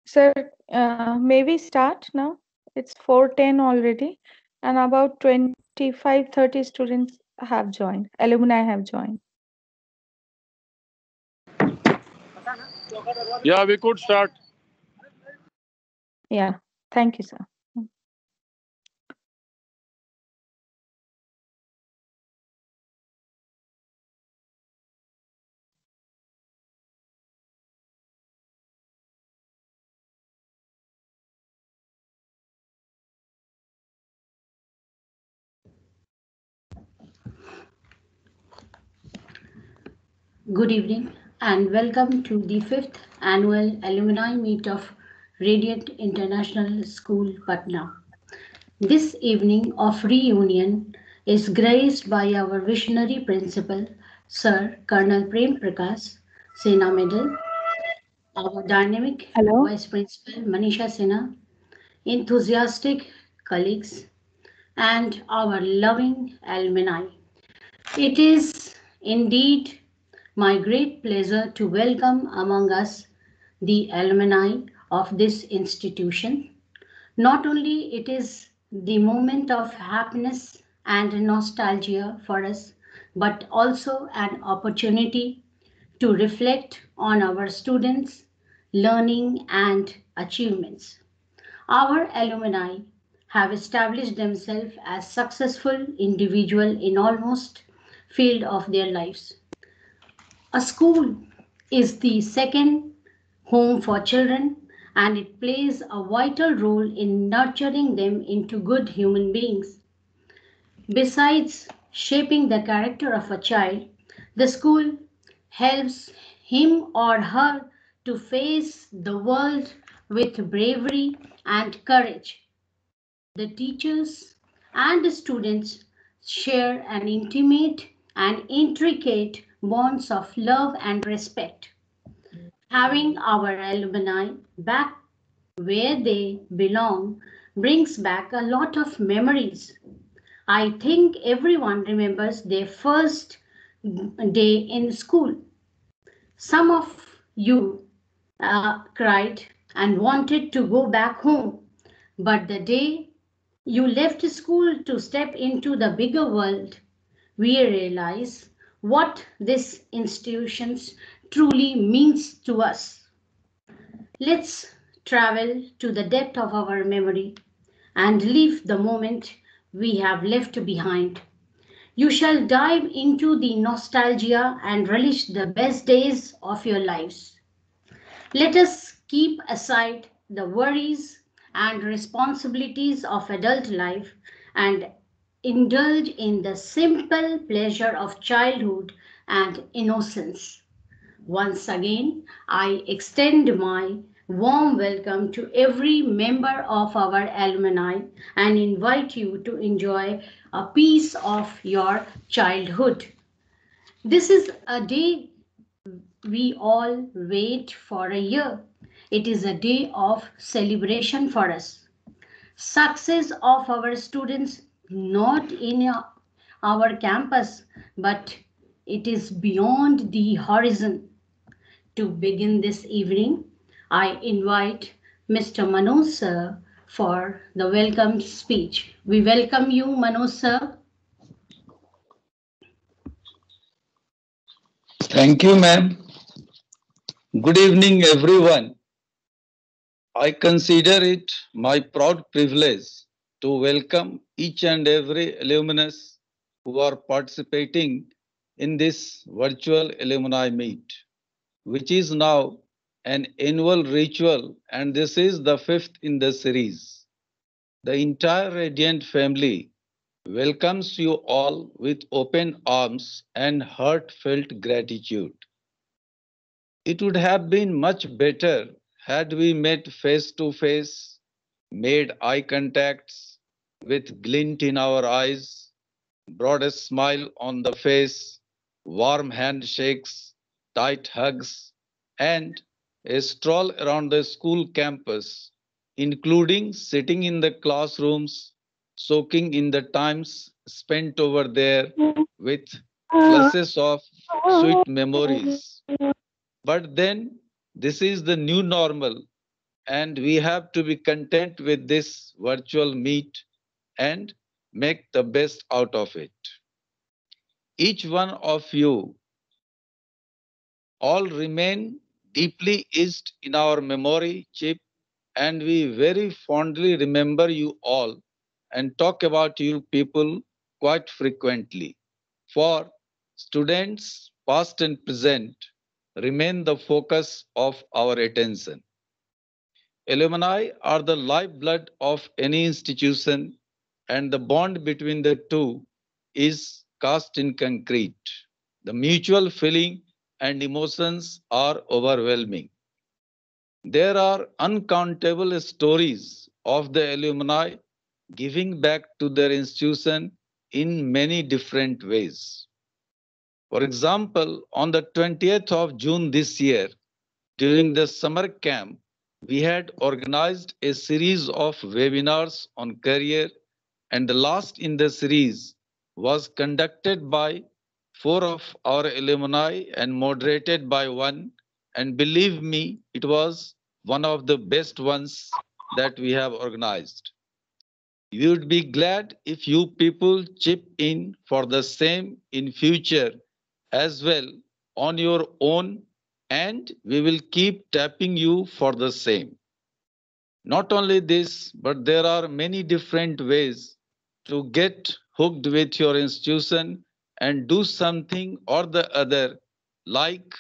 Sir, may we start now? It's 4:10 already, and about 25, 30 students have joined, alumni have joined. Yeah, we could start. Yeah, thank you, sir. Good evening and welcome to the 5th annual alumni meet of Radiant International School, Patna. This evening of reunion is graced by our visionary principal, Sir Colonel Prem Prakash Sena Medal, our dynamic Hello. Vice Principal Manisha Sinha, enthusiastic colleagues, and our loving alumni. It is indeed my great pleasure to welcome among us the alumni of this institution. Not only it is the moment of happiness and nostalgia for us, but also an opportunity to reflect on our students' learning and achievements. Our alumni have established themselves as successful individuals in almost field of their lives. A school is the second home for children and it plays a vital role in nurturing them into good human beings. Besides shaping the character of a child, the school helps him or her to face the world with bravery and courage. The teachers and the students share an intimate and intricate bonds of love and respect. Having our alumni back where they belong brings back a lot of memories. I think everyone remembers their first day in school. Some of you cried and wanted to go back home, but the day you left school to step into the bigger world, we realize what this institution truly means to us. Let's travel to the depth of our memory and live the moment we have left behind. You shall dive into the nostalgia and relish the best days of your lives. Let us keep aside the worries and responsibilities of adult life and indulge in the simple pleasure of childhood and innocence. Once again, I extend my warm welcome to every member of our alumni and invite you to enjoy a piece of your childhood. This is a day we all wait for a year. It is a day of celebration for us. Success of our students, not in our campus, but it is beyond the horizon. To begin this evening, I invite Mr. Manoj sir for the welcome speech. We welcome you, Manoj sir. Thank you, ma'am. Good evening, everyone. I consider it my proud privilege to welcome each and every alumnus who are participating in this virtual alumni meet, which is now an annual ritual, and this is the fifth in the series. The entire Radiant family welcomes you all with open arms and heartfelt gratitude. It would have been much better had we met face to face, made eye contacts with glint in our eyes, brought a smile on the face, warm handshakes, tight hugs, and a stroll around the school campus, including sitting in the classrooms, soaking in the times spent over there with flashes of sweet memories. But then this is the new normal, and we have to be content with this virtual meet and make the best out of it. Each one of you all remain deeply etched in our memory chip, and we very fondly remember you all and talk about you people quite frequently. For students, past and present, remain the focus of our attention. Alumni are the lifeblood of any institution, and the bond between the two is cast in concrete. The mutual feeling and emotions are overwhelming. There are uncountable stories of the alumni giving back to their institution in many different ways. For example, on the 20th of June this year, during the summer camp, we had organized a series of webinars on career, and the last in the series was conducted by four of our alumni and moderated by one. And believe me, it was one of the best ones that we have organized. We would be glad if you people chip in for the same in future as well on your own, and we will keep tapping you for the same. Not only this, but there are many different ways to get hooked with your institution and do something or the other, like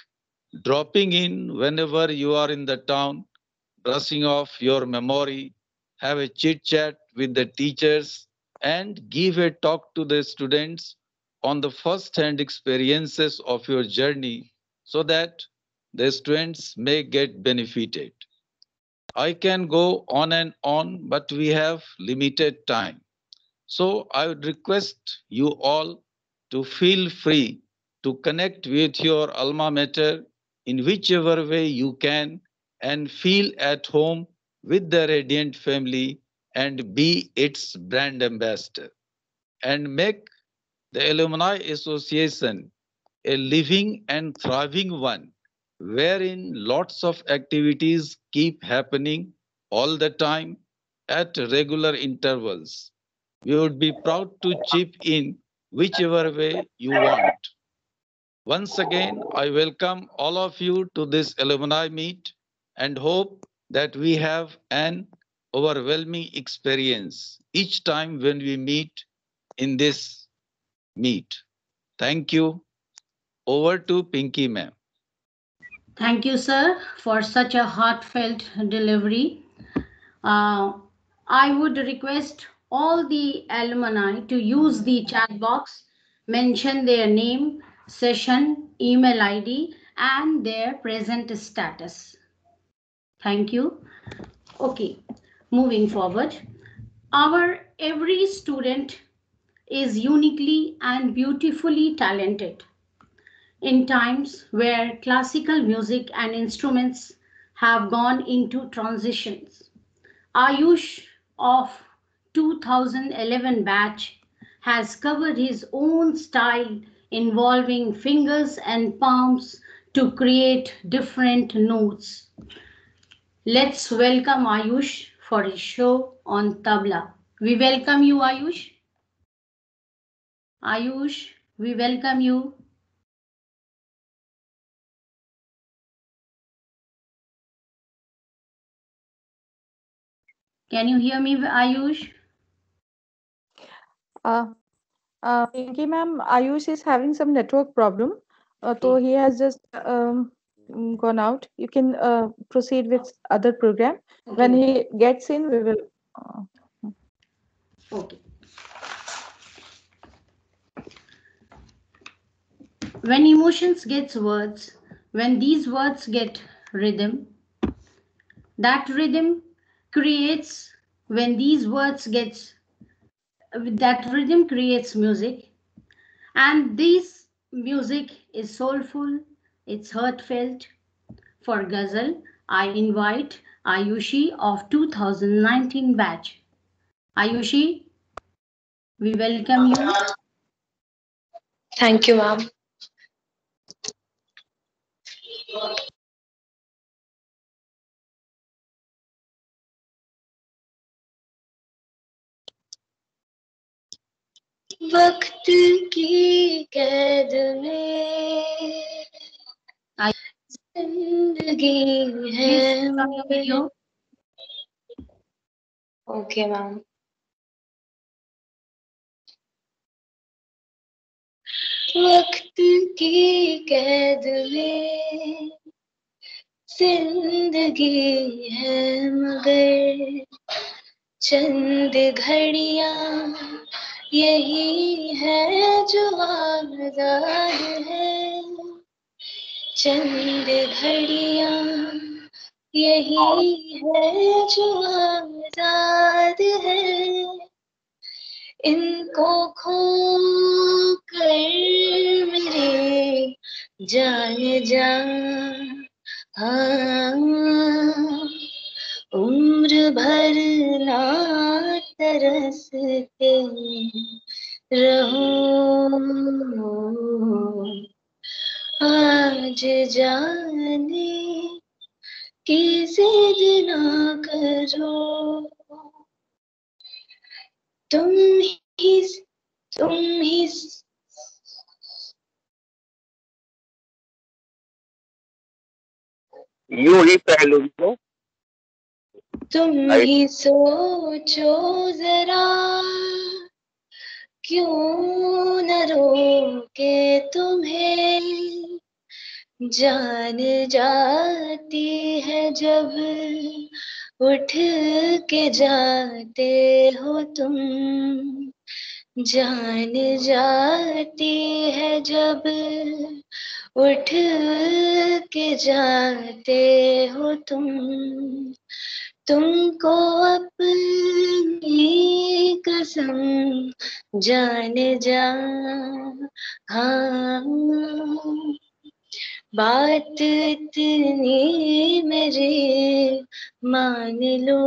dropping in whenever you are in the town, brushing off your memory, have a chit chat with the teachers, and give a talk to the students on the first hand experiences of your journey so that the students may get benefited. I can go on and on, but we have limited time. So I would request you all to feel free to connect with your alma mater in whichever way you can and feel at home with the Radiant family and be its brand ambassador and make the Alumni Association a living and thriving one wherein lots of activities keep happening all the time at regular intervals. We would be proud to chip in whichever way you want. Once again, I welcome all of you to this alumni meet and hope that we have an overwhelming experience each time when we meet in this meet. Thank you. Over to Pinky ma'am. Thank you, sir, for such a heartfelt delivery. I would request all the alumni to use the chat box, mention their name, session, email ID, and their present status. Thank you. Okay, moving forward. Our every student is uniquely and beautifully talented. In times where classical music and instruments have gone into transitions, Ayush of 2011 batch has covered his own style involving fingers and palms to create different notes. Let's welcome Ayush for his show on tabla. We welcome you, Ayush. Ayush, we welcome you. Can you hear me, Ayush? Pinky ma'am, Ayush is having some network problem. So he has just gone out. You can proceed with other program. When Okay. he gets in, we will. Uh, Okay. When emotions gets words, when these words get rhythm, that rhythm creates, when these words gets, that rhythm creates music, and this music is soulful, it's heartfelt. For ghazal, I invite Ayushi of 2019 batch. Ayushi, we welcome you. Thank you, ma'am. वक्त की कैद में जिंदगी है। Okay ma'am. वक्त की कैद में जिंदगी है मगर चंद घड़ियां यही है जो आजाद है। चंद घड़ियां यही है जो आजाद है। इनको खो कर मेरे जान जान हाँ उम्र भर ना तरसते रहो। आज जाने की जिद ना करो। तुम ही यूं ही पहलू को तुम ही सोचो जरा क्यों न रोके तुम्हें। जान जाती है जब उठ के जाते हो तुम। जान जाती है जब उठ के जाते हो तुमको अपनी कसम जान जा। हाँ बात इतनी मेरी मान लो,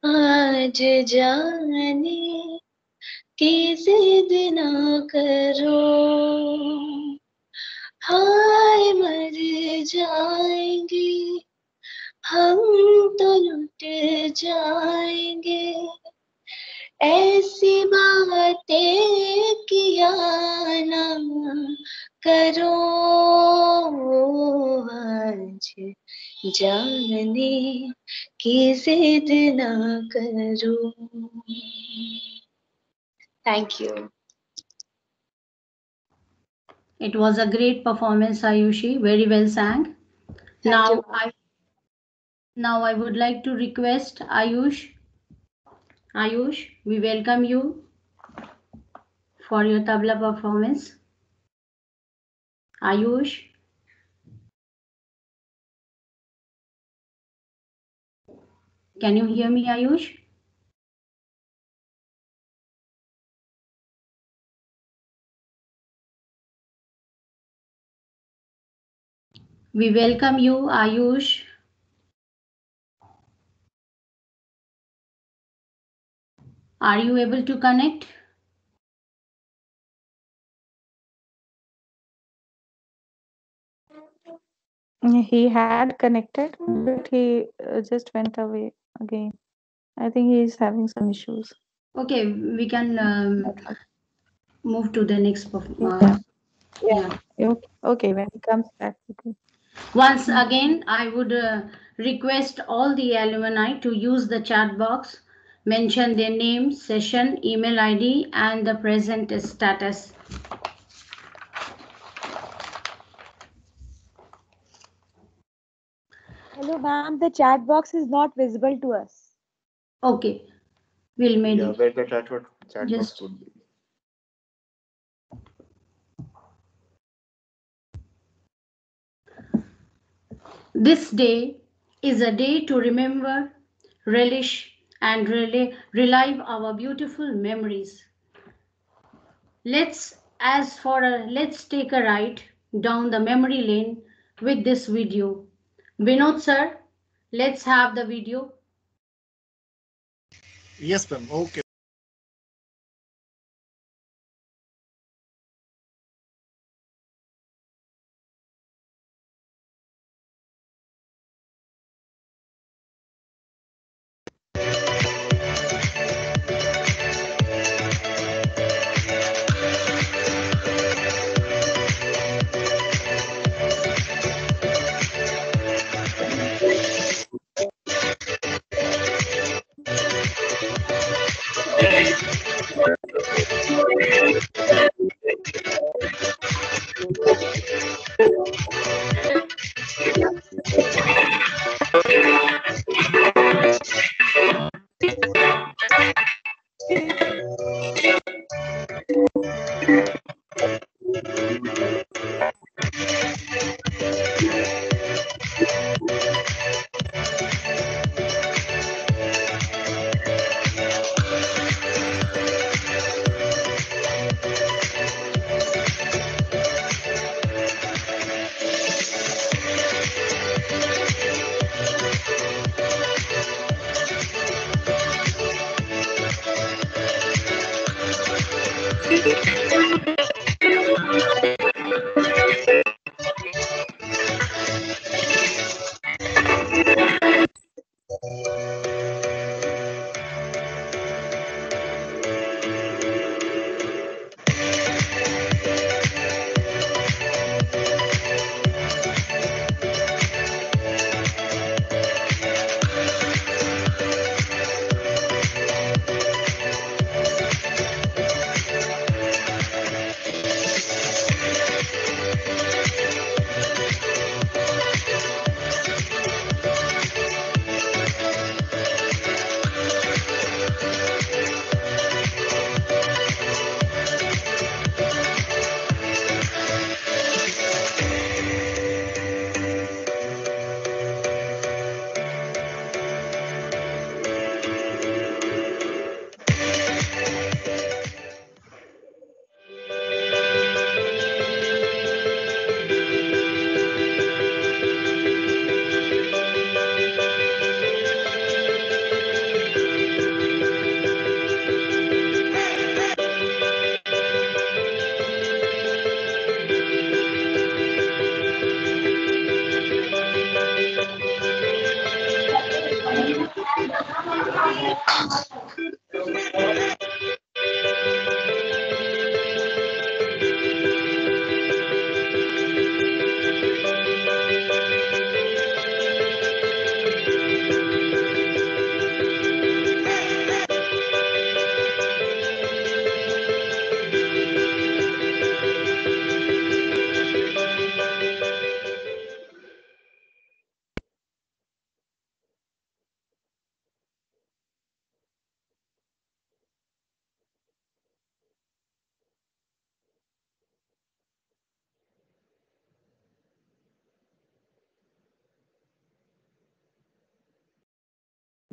आज जाने की जिद ना करो, हाय मर जाएंगे हम तो लुट जाएंगे, ऐसी बातें किया ना करो, आज जाने की जिद ना करो। Thank you. It was a great performance, Ayushi. Very well sang. Thank Now I would like to request Ayush. Ayush, we welcome you for your tabla performance. Ayush. Can you hear me, Ayush? We welcome you, Ayush. Are you able to connect? He had connected, but he just went away again. I think he is having some issues. Okay, we can Network. move to the next Yeah. yeah. Okay, when he comes back. Okay. Once again, I would request all the alumni to use the chat box, mention their name, session, email ID, and the present status. Hello, ma'am. The chat box is not visible to us. Okay, we'll make it. Where the chat Just box would be. this day is a day to remember, relish, and relive our beautiful memories. Let's take a ride down the memory lane with this video. Vinod sir, let's have the video. Yes, ma'am. Okay.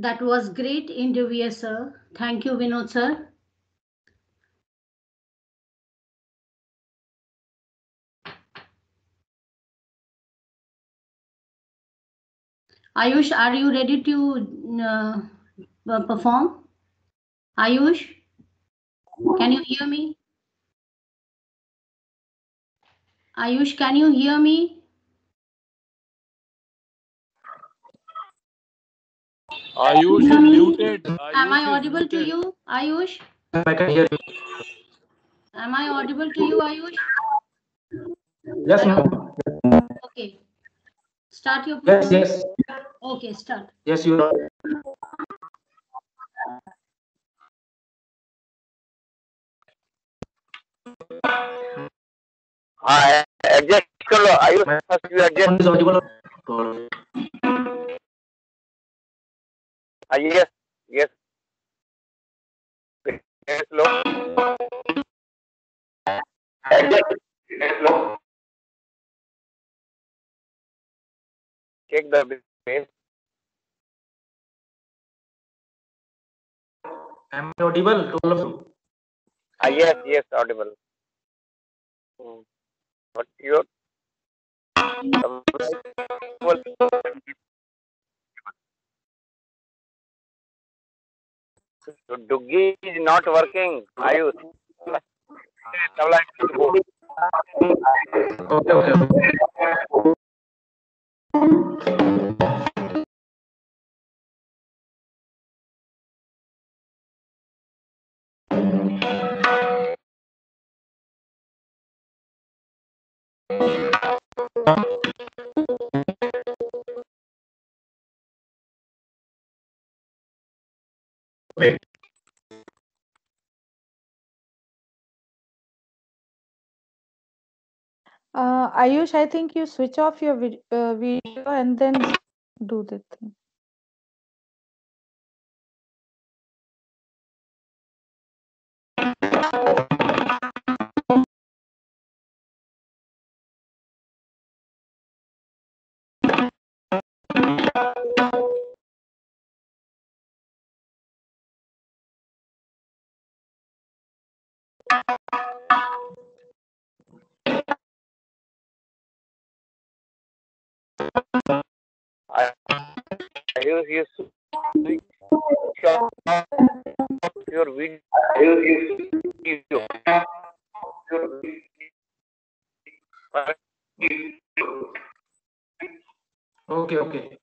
That was great interview, sir. Thank you, Vinod sir. Ayush, are you ready to perform? Ayush, can you hear me? Ayush, can you hear me? Ayush is muted. Am I Ayush is audible to muted. you, Ayush? I can hear you. Am I audible to you, Ayush? Yes, ma'am. Okay. Start your Yes, performance. yes. Okay, start. Yes, you are. हाँ adjust कर लो Ayush My first you adjust sound is audible. Yes yes लो लो check the bass Am I audible to all of you? Yes yes audible but your Duggi is not working. Ayush. Okay, okay. Wait. Ayush, I think you switch off your video and then do the thing. Ayush, you switch off your video. Okay, okay.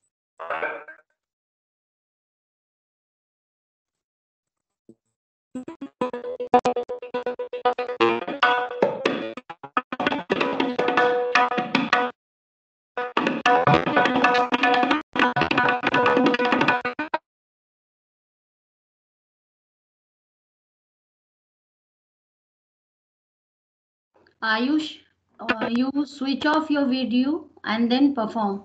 Ayush, you switch off your video and then perform.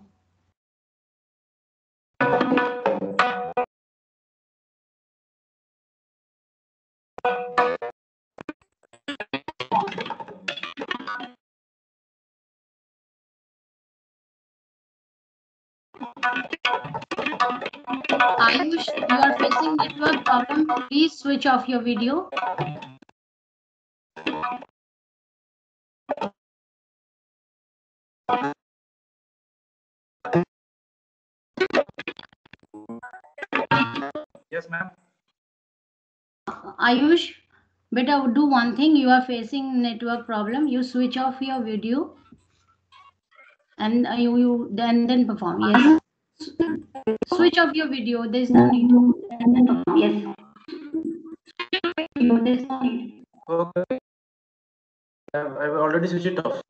Ayush, you are facing network problem. Please switch off your video. Yes, ma'am. Ayush, better do one thing. You are facing network problem. You switch off your video and you then perform. Yes. Switch off your video. There's no need. Yes. There's no need. Okay. I've already switched it off.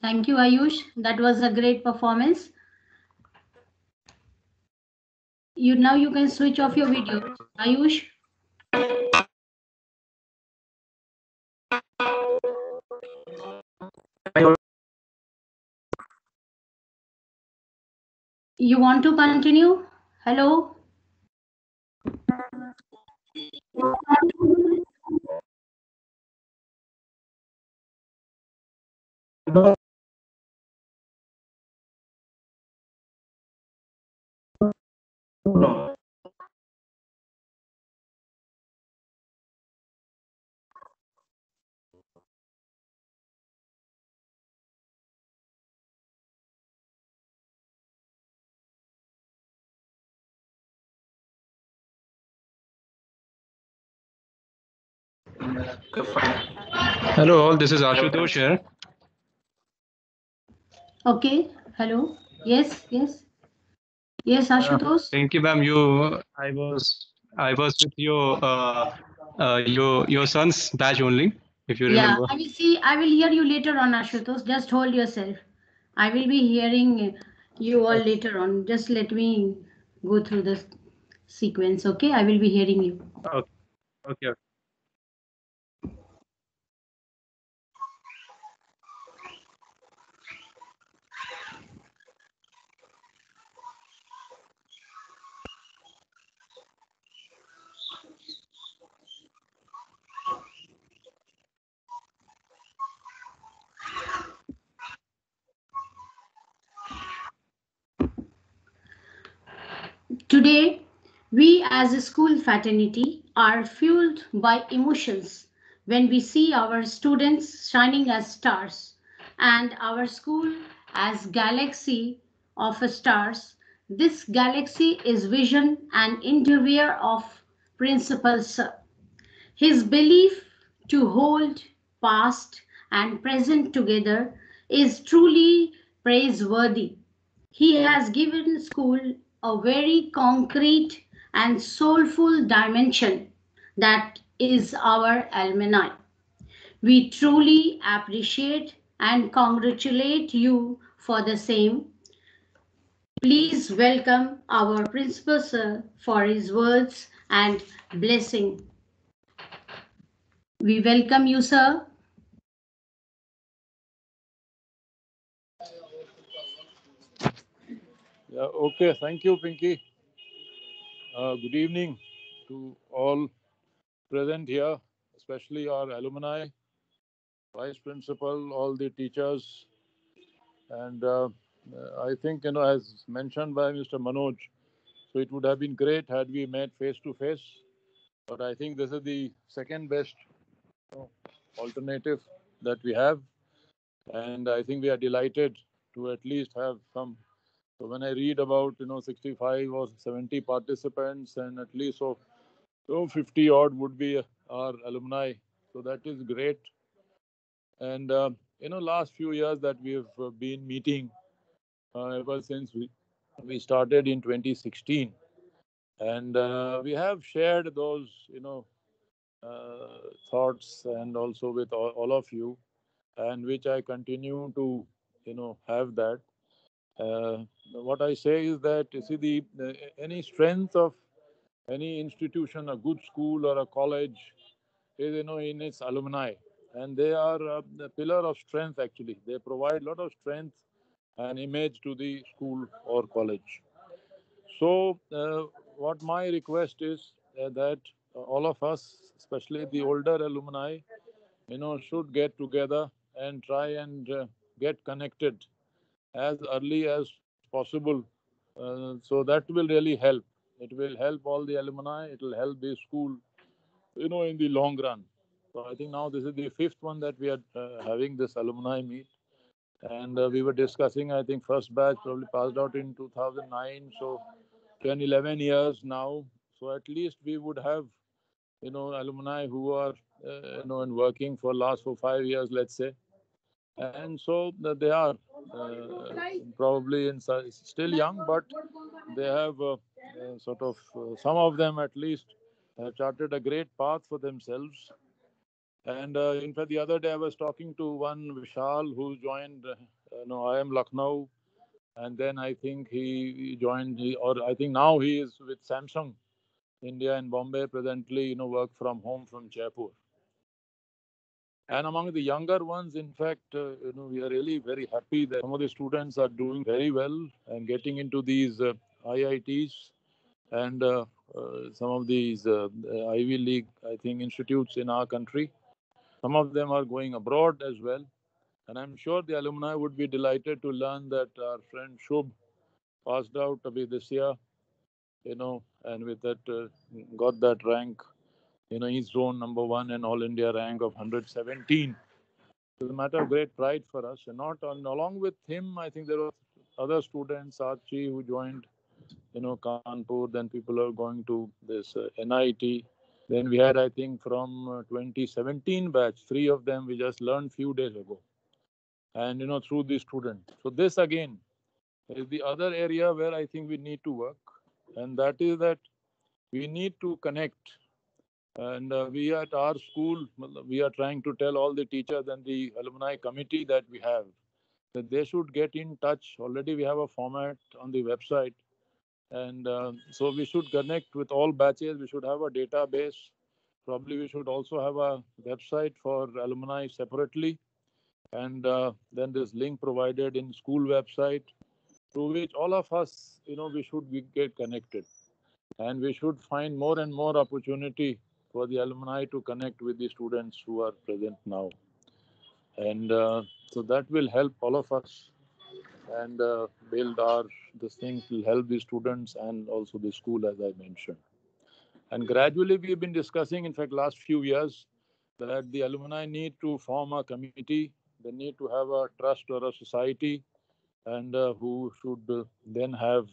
Thank you, Ayush. That was a great performance. Now you can switch off your video. Ayush, you want to continue? Hello? No, no. Okay, fine. Hello, all. This is Ashutosh here. Okay. Hello? Yes, yes. Yes, Ashutosh. Thank you, ma'am. I was with your son's batch only, if you Yeah, remember. I will hear you later on, Ashutosh. Just hold yourself. I will be hearing you all later on. Just let me go through the sequence, okay? I will be hearing you. Okay. Okay. Today, we as a school fraternity are fueled by emotions when we see our students shining as stars and our school as galaxy of stars. This galaxy is vision and interview of Principal Sir. His belief to hold past and present together is truly praiseworthy. He has given school a very concrete and soulful dimension that is our alumni. We truly appreciate and congratulate you for the same. Please welcome our principal sir for his words and blessing. We welcome you, sir. Yeah, okay. Thank you, Pinky. Good evening to all present here, especially our alumni, vice principal, all the teachers, and I think as mentioned by Mr. Manoj, so it would have been great had we met face to face. But I think this is the second best alternative that we have, and I think we are delighted to at least have some. So when I read about 65 or 70 participants and at least so 50 odd would be our alumni, so that is great. And last few years that we have been meeting ever since we started in 2016, and we have shared those thoughts and also with all of you, and which I continue to have that. What I say is that you see the any strength of any institution, a good school or a college, is in its alumni. and they are the pillar of strength actually. They provide a lot of strength and image to the school or college. So, what my request is that all of us, especially the older alumni, should get together and try and get connected as early as possible. So that will really help. It will help all the alumni. It will help the school, in the long run. So I think now this is the fifth one that we are having this alumni meet. And we were discussing, I think first batch probably passed out in 2009. So 10, 11 years now. So at least we would have, alumni who are, and working for last 5 years, let's say. And so they are probably still young, but they have some of them at least have charted a great path for themselves. And in fact, the other day I was talking to one Vishal who joined, IIM Lucknow, and then I think he joined, or I think now he is with Samsung India in Bombay presently, work from home from Jaipur. And among the younger ones, in fact, we are really very happy that some of the students are doing very well and getting into these IITs and some of these Ivy League, I think, institutes in our country. Some of them are going abroad as well. And I'm sure the alumni would be delighted to learn that our friend Shubh passed out this year, and with that, got that rank, he's zone number one and all India rank of 117. It's a matter of great pride for us. And along with him, I think there were other students, Archie, who joined, Kanpur. Then people are going to this NIT. Then we had, I think, from 2017 batch, three of them we just learned few days ago. And, through the student. So this again is the other area where I think we need to work. And that is that we need to connect. And we at our school, we are trying to tell all the teachers and the alumni committee that we have that they should get in touch. Already we have a format on the website. And so we should connect with all batches. We should have a database. Probably we should also have a website for alumni separately. And then this link provided in school website through which all of us, we should get connected. And we should find more and more opportunity for the alumni to connect with the students who are present now. And so that will help all of us and build this thing will help the students and also the school, as I mentioned. And gradually we've been discussing, in fact, last few years, that the alumni need to form a committee. They need to have a trust or a society, and who should then have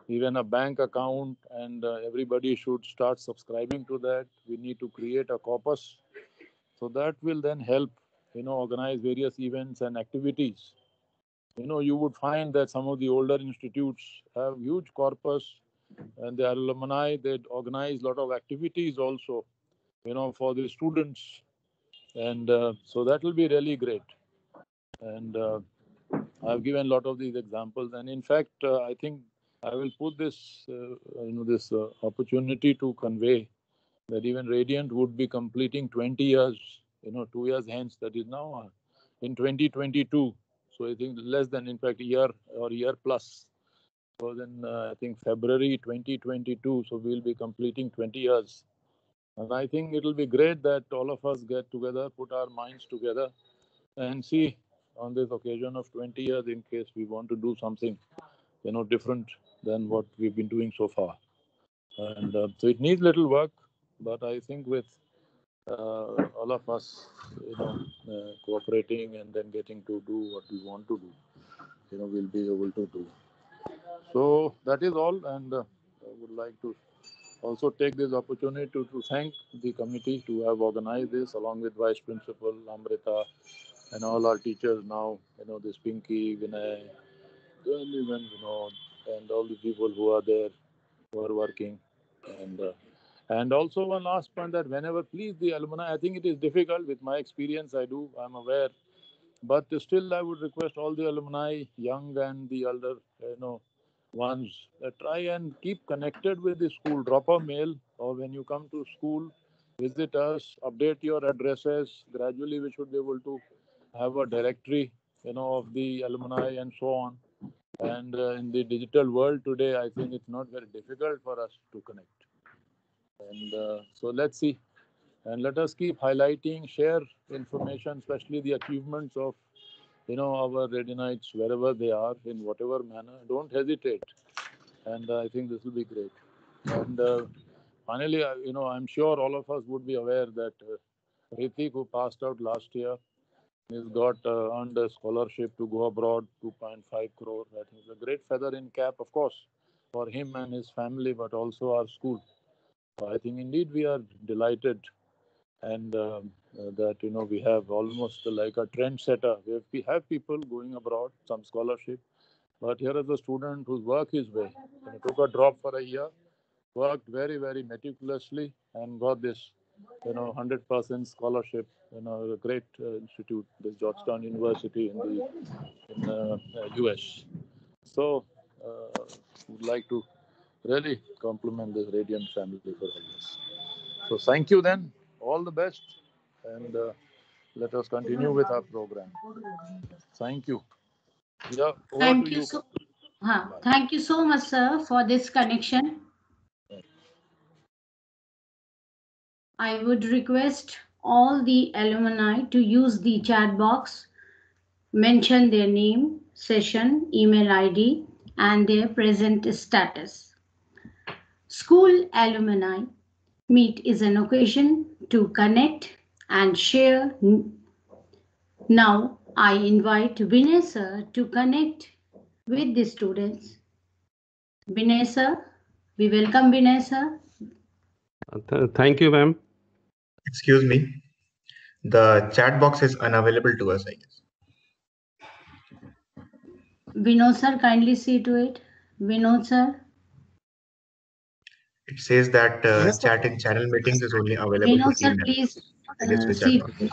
even a bank account, and everybody should start subscribing to that. We need to create a corpus. So that will then help, organize various events and activities. You would find that some of the older institutes have huge corpus, and their alumni, they organize a lot of activities also, for the students. And so that will be really great. And I've given a lot of these examples. And in fact, I think I will put this, opportunity to convey that even Radiant would be completing 20 years, 2 years hence, that is now in 2022. So I think less than, in fact, a year or year plus. So then I think February 2022, so we'll be completing 20 years. And I think it will be great that all of us get together, put our minds together, and see on this occasion of 20 years, in case we want to do something, different than what we've been doing so far. And so it needs little work, but I think with all of us, cooperating and then getting to do what we want to do, we'll be able to do. So that is all, and I would like to also take this opportunity to thank the committee to have organized this, along with Vice Principal Amrita and all our teachers now, this Pinky, Vinay, and even Vinod, and all the people who are there, who are working. And also one last point, that whenever, please, the alumni, I think it is difficult with my experience, I'm aware, but still I would request all the alumni, young and the elder, ones, try and keep connected with the school. Drop a mail, or when you come to school, visit us, update your addresses. Gradually, we should be able to have a directory, of the alumni and so on. And in the digital world today, I think it's not very difficult for us to connect. And so let's see. And let us keep highlighting, share information, especially the achievements of, our Redinites, wherever they are, in whatever manner. Don't hesitate. And I think this will be great. And finally, I'm sure all of us would be aware that Ritik, who passed out last year, he's got earned a scholarship to go abroad, 2.5 crore. I think it's a great feather in cap, of course, for him and his family, but also our school. So I think indeed we are delighted, and that we have almost like a trendsetter. We have people going abroad, some scholarship, but here is a student whose work is way. Took a drop for a year, worked very, very meticulously, and got this 100% scholarship, a great institute, the Georgetown University in US. So, would like to really compliment this Radiant family for all this. So, thank you then. All the best, and let us continue with our program. Thank you. Yeah, over Thank to you you. so. Thank you so much, sir, for this connection. I would request all the alumni to use the chat box, mention their name, session, email ID, and their present status. School alumni meet is an occasion to connect and share. Now, I invite Vinay sir to connect with the students. Vinay sir, we welcome Vinay sir. Thank you, ma'am. Excuse me. The chat box is unavailable to us, I guess. Vinod sir, kindly see to it. Vinod sir. It says that chat in channel meetings is only available Vinod for sir, email. please I guess the see chat box. to it.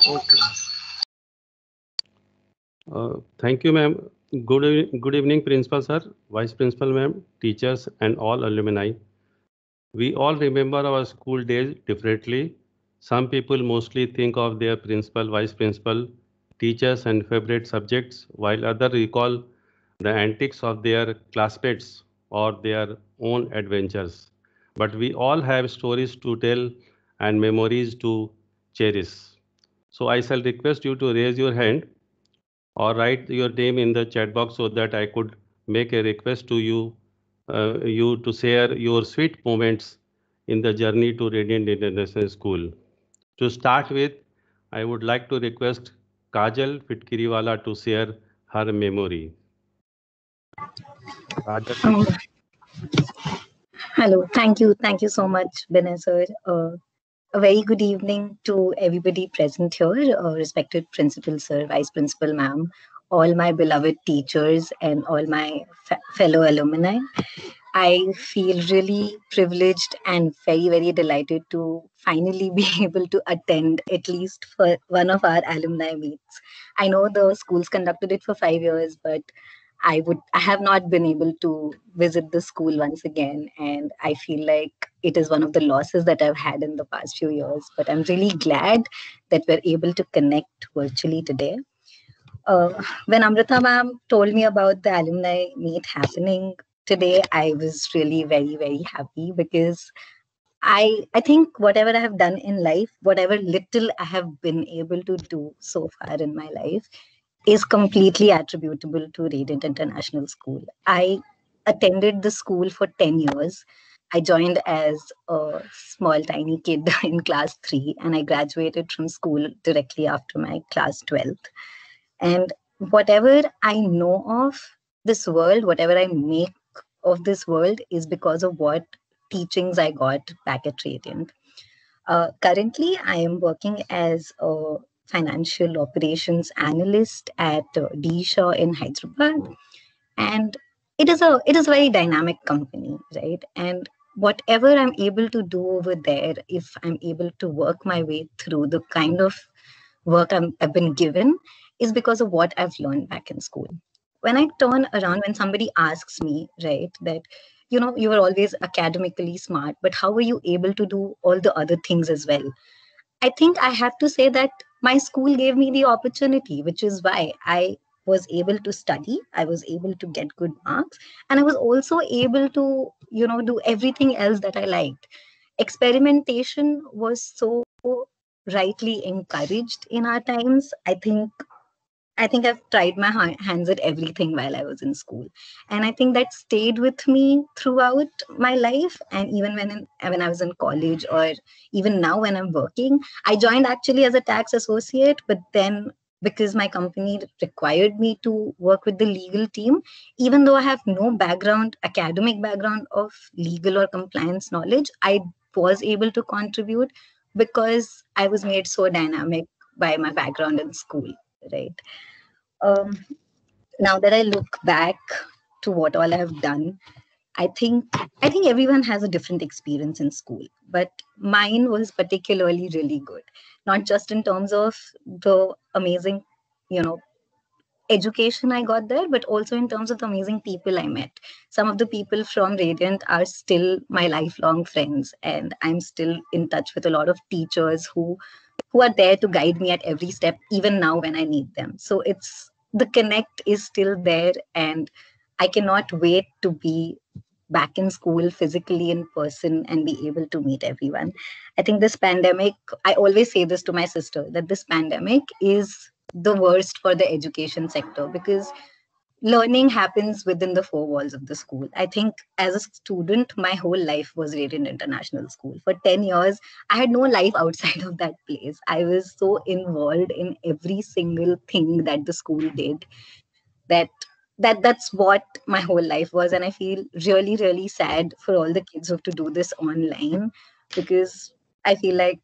Okay. Thank you, ma'am. Good evening, Principal sir, Vice Principal ma'am, teachers, and all alumni. We all remember our school days differently. Some people mostly think of their principal, vice principal, teachers, and favorite subjects, while others recall the antics of their classmates or their own adventures. But we all have stories to tell and memories to cherish. So I shall request you to raise your hand or write your name in the chat box so that I could make a request to you to share your sweet moments in the journey to Radiant International School. To start with, I would like to request Kajal Fitkiriwala to share her memory. Kajal. Hello, thank you so much, Binay sir. A very good evening to everybody present here, respected principal sir, vice principal ma'am, all my beloved teachers, and all my fellow alumni. I feel really privileged and very, very delighted to finally be able to attend at least for one of our alumni meets. I know the schools conducted it for 5 years, but I have not been able to visit the school once again, and I feel like it is one of the losses that I've had in the past few years. But I'm really glad that we're able to connect virtually today. When Amrita ma'am told me about the alumni meet happening today, I was really very, very happy because I think whatever I have done in life, whatever little I have been able to do so far in my life, is completely attributable to Radiant International School. I attended the school for 10 years. I joined as a small, tiny kid in class 3, and I graduated from school directly after my class 12th. And whatever I know of this world, whatever I make of this world is because of what teachings I got back at Radiant. Currently, I am working as a financial operations analyst at D Shaw in Hyderabad, and it is a very dynamic company, right? And whatever I'm able to do over there, if I'm able to work my way through the kind of work I've been given, is because of what I've learned back in school. when I turn around, when somebody asks me, right, that, you were always academically smart, but how were you able to do all the other things as well? I think I have to say that my school gave me the opportunity, which is why I was able to study, I was able to get good marks, and I was also able to, do everything else that I liked. Experimentation was so rightly encouraged in our times. I think I've tried my hands at everything while I was in school, and I think that stayed with me throughout my life. And even when I was in college, or even now when I'm working, I joined actually as a tax associate, but then because my company required me to work with the legal team, even though I have no academic background of legal or compliance knowledge, I was able to contribute because I was made so dynamic by my background in school, right? um, Now that I look back to what all I have done, I think everyone has a different experience in school, but mine was particularly really good. Not just in terms of the amazing, you know, education I got there, but also in terms of the amazing people I met. Some of the people from Radiant are still my lifelong friends, and I'm still in touch with a lot of teachers who are there to guide me at every step, even now when I need them. So it's the connect is still there, and I cannot wait to be back in school physically in person and be able to meet everyone. I think this pandemic, I always say this to my sister, that this pandemic is the worst for the education sector because learning happens within the four walls of the school. I think as a student, my whole life was Radiant International School. For 10 years, I had no life outside of that place. I was so involved in every single thing that the school did that that's what my whole life was. And I feel really, really sad for all the kids who have to do this online, because I feel like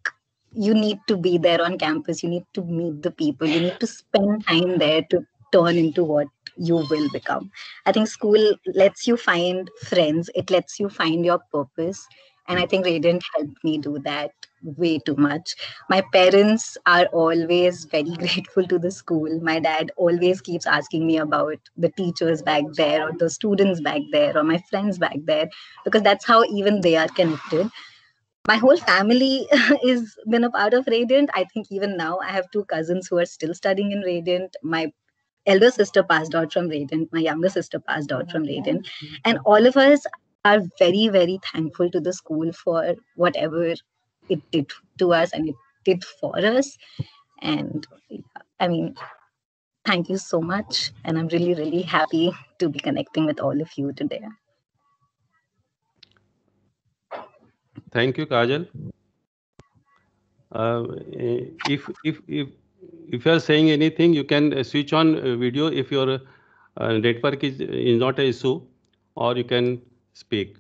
you need to be there on campus, you need to meet the people, you need to spend time there to turn into what you will become. I think school lets you find friends, it lets you find your purpose, and I think Radiant helped me do that way too much. My parents are always very grateful to the school. My dad always keeps asking me about the teachers back there, or the students back there, or my friends back there, because that's how even they are connected. My whole family is been a part of Radiant. I think even now I have two cousins who are still studying in Radiant. My elder sister passed out from Radiant. My younger sister passed out from Radiant. And all of us are very, very thankful to the school for whatever it did to us and it did for us. And I mean, thank you so much. And I'm really, really happy to be connecting with all of you today. Thank you, Kajal. If you are saying anything, you can switch on video if your network is not an issue, or you can speak.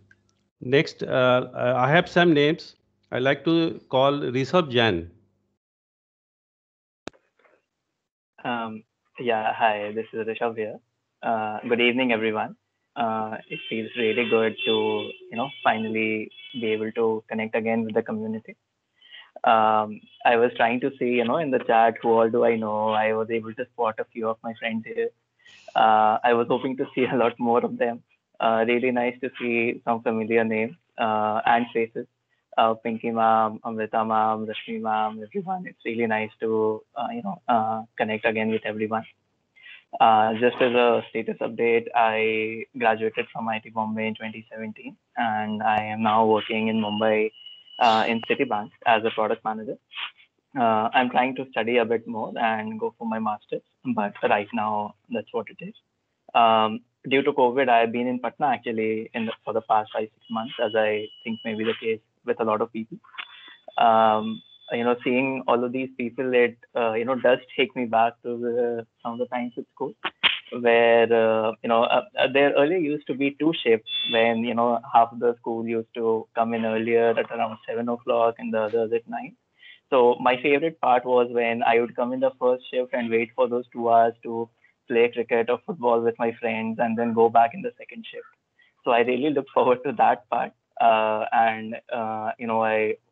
Next, I have some names. I like to call Rishabh Jain. Yeah, hi, this is Rishabh here. Good evening, everyone. It feels really good to, finally be able to connect again with the community. I was trying to see, in the chat, who all do I know? I was able to spot a few of my friends here. I was hoping to see a lot more of them. Really nice to see some familiar names and faces. Pinky ma'am, Amrita ma'am, Rashmi ma'am, everyone. It's really nice to, connect again with everyone. Just as a status update, I graduated from IIT Bombay in 2017, and I am now working in Mumbai in Citibank as a product manager. I'm trying to study a bit more and go for my master's, but right now that's what it is. Due to COVID, I've been in Patna actually for the past 5-6 months, as I think may be the case with a lot of people. Seeing all of these people, it does take me back to some of the times at school, where there earlier used to be two shifts, when half of the school used to come in earlier at around 7 o'clock and the others at 9. So my favorite part was when I would come in the first shift and wait for those 2 hours to play cricket or football with my friends, and then go back in the second shift. So I really look forward to that part. I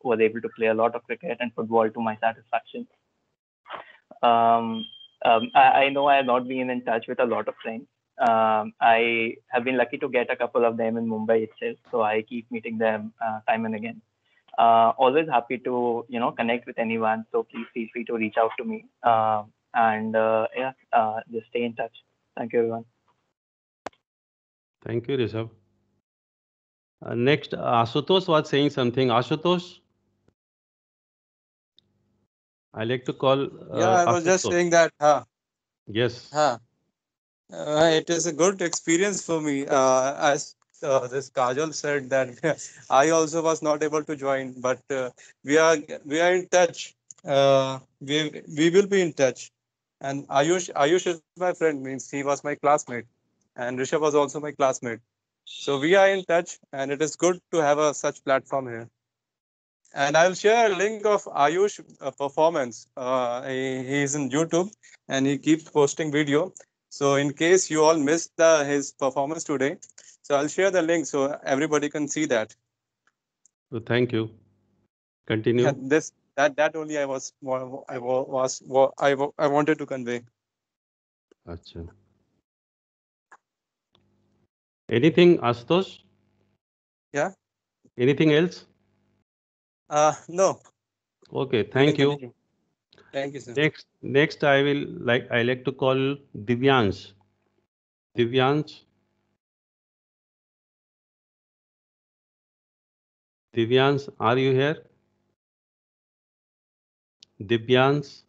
was able to play a lot of cricket and football to my satisfaction. I know I have not been in touch with a lot of friends. I have been lucky to get a couple of them in Mumbai itself, so I keep meeting them time and again. Always happy to connect with anyone, so please feel free to reach out to me. Just stay in touch. Thank you, everyone. Thank you, Rishabh. Next, Ashutosh was saying something. Ashutosh, I like to call. I was just Ashutosh. saying that. Yes. It is a good experience for me. As this Kajal said that I also was not able to join, but we are in touch. We will be in touch. And Ayush is my friend. Means he was my classmate, and Rishabh was also my classmate. So we are in touch, and it is good to have such platform here. And I'll share a link of Ayush performance. He is in YouTube and he keeps posting video. So in case you all missed his performance today, so I'll share the link so everybody can see that. So thank you. Continue. That only I wanted to convey. Achha. Anything, Ashutosh? Yeah. Anything else? No. Okay, thank you. Thank you, sir. Next, I like to call Divyansh. Divyansh. Divyansh, are you here? Divyansh.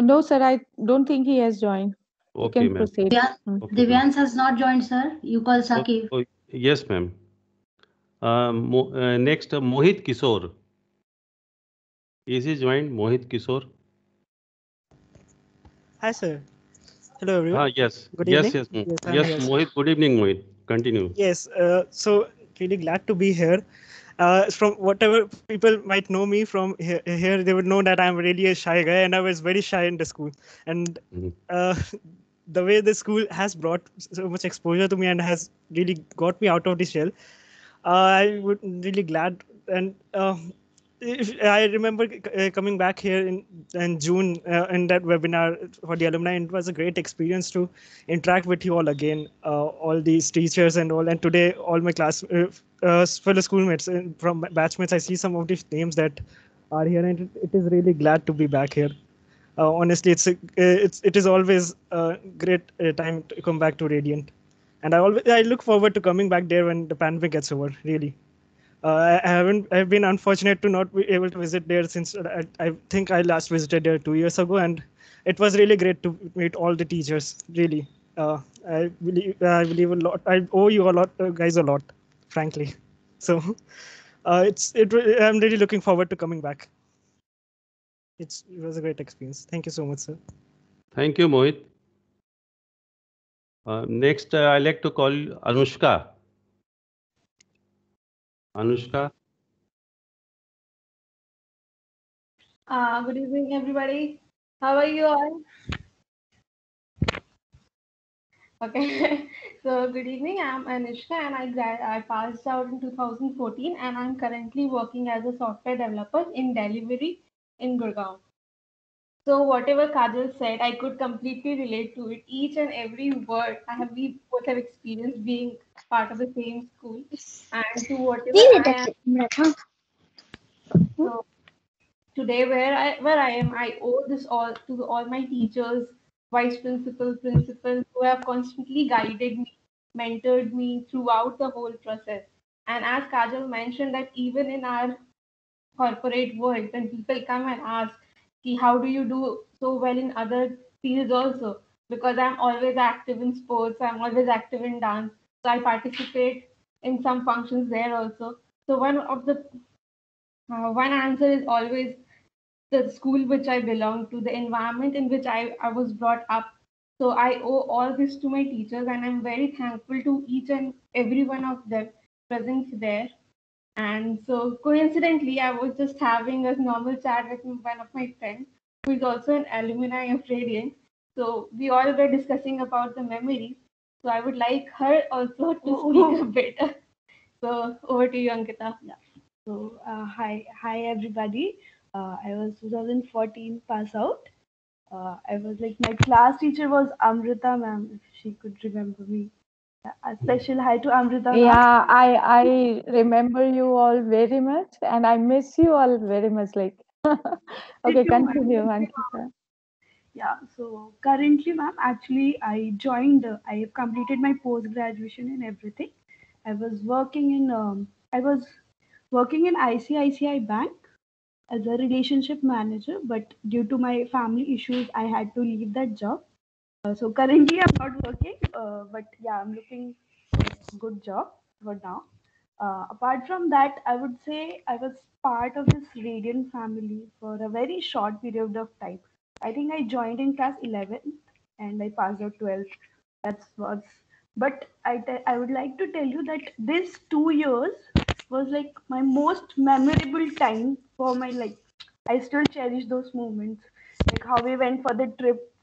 No, sir, I don't think he has joined. Okay, You can ma'am. proceed. Okay, Divyans has not joined, sir. You call Saqib. Yes, ma'am. Next, Mohit Kishore. Is he joined? Mohit Kishore. Hi, sir. Hello, everyone. Yes. Good Yes, evening. yes. I'm Yes, here, sir. Mohit. Good evening, Mohit. Continue. Yes. So really glad to be here. From whatever people might know me from here, they would know that I'm really a shy guy, and I was very shy in the school. And the way the school has brought so much exposure to me and has really got me out of the shell, I would really glad. And if I remember coming back here in June in that webinar for the alumni, it was a great experience to interact with you all again, all these teachers and all. And today, all my fellow schoolmates from batchmates, I see some of these names that are here, and it is really glad to be back here. Honestly, it is always a great time to come back to Radiant, and I look forward to coming back there when the pandemic gets over. Really. I've been unfortunate to not be able to visit there since I think I last visited there 2 years ago, and it was really great to meet all the teachers. Really, I believe a lot. I owe you a lot, guys, a lot, frankly. So, I'm really looking forward to coming back. It was a great experience. Thank you so much, sir. Thank you, Mohit. Next, I like to call Anushka. Anushka. Good evening, everybody. How are you all? Okay, so good evening. I'm Anushka, and I passed out in 2014, and I'm currently working as a software developer in delivery in Gurgaon. So whatever Kajal said, I could completely relate to it. Each and every word we both have experienced being part of the same school, and to whatever I am. So today, where I am, I owe this all to all my teachers, vice principal, who have constantly guided me, mentored me throughout the whole process. And as Kajal mentioned, that even in our corporate world, when people come and ask, how do you do so well in other fields also? Because I'm always active in sports, I'm always active in dance, so I participate in some functions there also. So one answer is always the school which I belong to, the environment in which I was brought up. So I owe all this to my teachers, and I'm very thankful to each and every one of them present there. And so coincidentally, I was just having a normal chat with one of my friends who is also an alumni of Radiant. So we all were discussing about the memories. So I would like her also to speak a bit. So over to you, Ankita. Yeah. So hi everybody. I was 2014 pass out, I was like, my class teacher was Amrita ma'am, if she could remember me. A special hi to Amrita ma'am. Yeah, I remember you all very much, and I miss you all very much. Like, okay, too, ma'am. continue, Ankita. Yeah, so currently, ma'am, actually, I joined, I have completed my post graduation and everything. I was working in, I was working in ICICI Bank as a relationship manager, but due to my family issues, I had to leave that job. So currently, I'm not working, but yeah, I'm looking for a good job for now. Apart from that, I would say I was part of this Radiant family for a very short period of time. I think I joined in class 11th and I passed out 12th. That's what's. But I would like to tell you that this 2 years was like my most memorable time for my life. I still cherish those moments, like how we went for the trip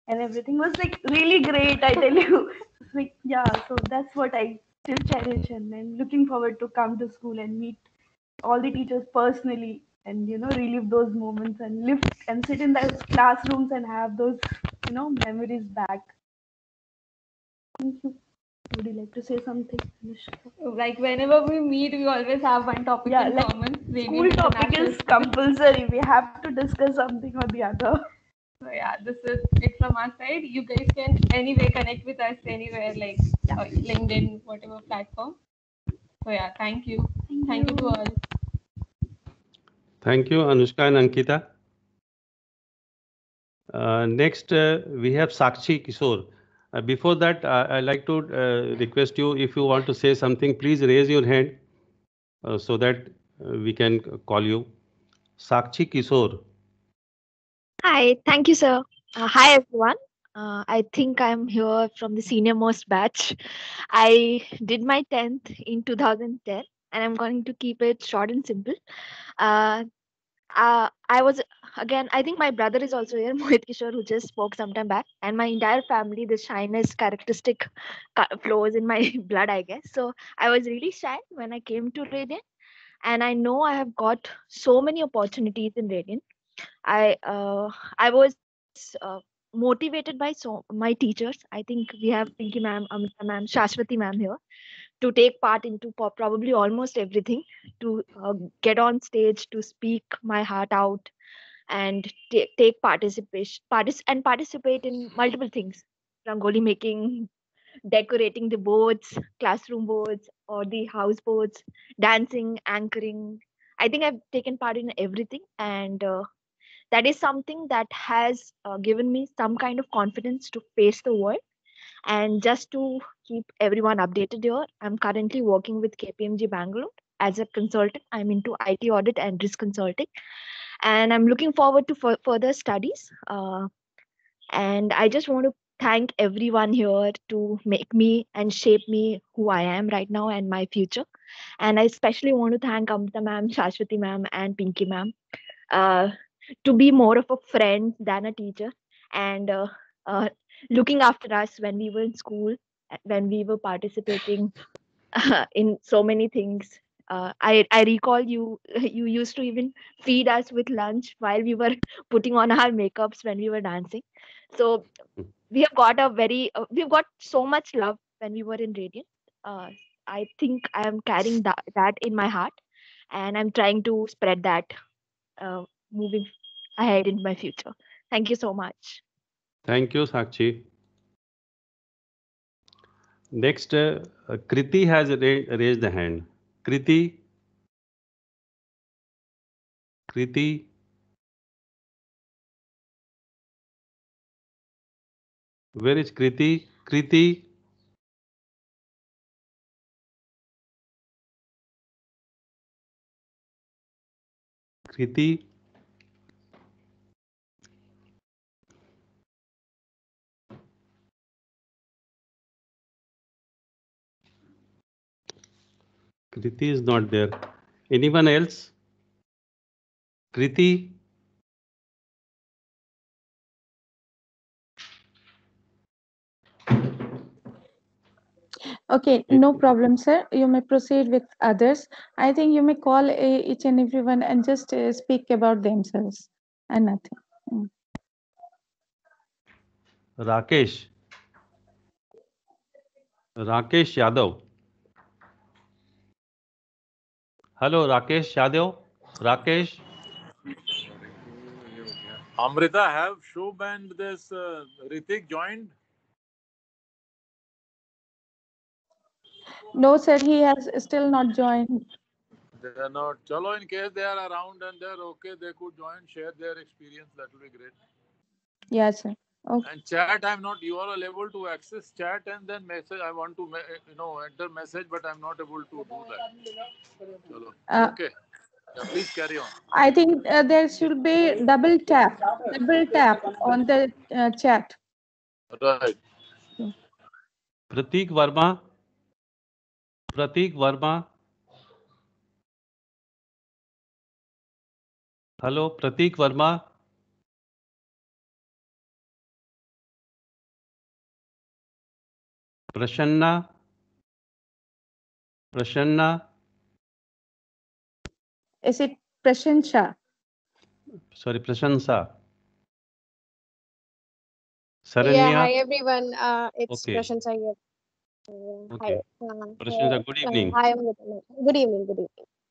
and everything was like really great. I tell you, it's like yeah. So that's what I still cherish, and I'm looking forward to come to school and meet all the teachers personally, and relive those moments and live and sit in those classrooms and have those memories back. Thank you. Would you like to say something, Anushka? Like whenever we meet, we always have one topic Yeah, in like common. school Radiant topic International is School. compulsory. We have to discuss something or the other. So yeah, this is it from our side. You guys can anyway connect with us anywhere, like LinkedIn, whatever platform. So yeah, thank you. Thank you to all. Thank you, Anushka and Ankita. Next, we have Sakshi Kishore. Before that, I'd like to request you, if you want to say something, please raise your hand so that we can call you. Sakshi Kishore. Hi, thank you, sir. Hi, everyone. I think I'm here from the senior most batch. I did my 10th in 2010, and I'm going to keep it short and simple. Uh, I was, again, I think my brother is also here, Mohit Kishore, who just spoke some time back, and my entire family, the shyness characteristic flows in my blood, I guess. So I was really shy when I came to Radiant, and I know I have got so many opportunities in Radiant. I was motivated by my teachers. I think we have Pinky ma'am, Amrita ma'am, Shashwati ma'am here to take part into probably almost everything, to get on stage, to speak my heart out, and take and participate in multiple things: rangoli making, decorating the boards, classroom boards, or the house boards, dancing, anchoring. I think I've taken part in everything, and that is something that has given me some kind of confidence to face the world. And just to keep everyone updated here, I'm currently working with KPMG Bangalore as a consultant. I'm into IT audit and risk consulting, and I'm looking forward to further studies. And I just want to thank everyone here to make me and shape me who I am right now and my future. And I especially want to thank Amrita ma'am, Shashwati ma'am, and Pinky ma'am to be more of a friend than a teacher, and uh, looking after us when we were in school, when we were participating in so many things. I recall you used to even feed us with lunch while we were putting on our makeups when we were dancing. So we've got so much love when we were in Radiant. uh, I think I am carrying that in my heart, and I'm trying to spread that uh, moving ahead in my future. Thank you so much. Thank you, Sakshi. Next, Kriti has raised the hand. Kriti. Kriti. Where is Kriti? Kriti. Kriti. Kriti is not there. Anyone else? Kriti? Okay, no problem, sir. You may proceed with others. I think you may call each and everyone and just speak about themselves and nothing. Rakesh Yadav. Hello, Rakesh Yadav. Rakesh. Amrita, have Shubh and this Ritik joined? No, sir, he has still not joined. They are not. Chalo, in case they are around and they are okay, they could join, share their experience. That will be great. Yes, sir. Okay. And chat, I'm not. You are able to access chat and then message. I want to, enter message, but I'm not able to do that. Chalo. Okay. Yeah, please carry on. I think there should be double tap on the chat. Right. Prateek Verma. Hello, Prateek Verma. Prasanna. Is it Prashansha? Sorry, Prashansa. Yeah, Saranya. hi everyone. It's Okay. Prashansa here. Hi. Okay. Prashansa, good evening. Hi, good evening,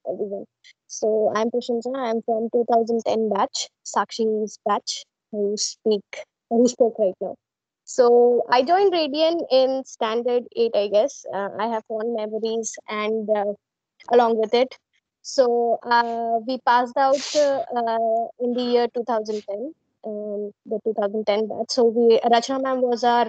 everyone. So I'm Prashansa. I'm from 2010 batch, Sakshi's batch, who spoke right now. So I joined Radian in standard 8, I guess. I have fond memories and along with it. So we passed out in the year 2010, the 2010 batch. So Rachna ma'am was our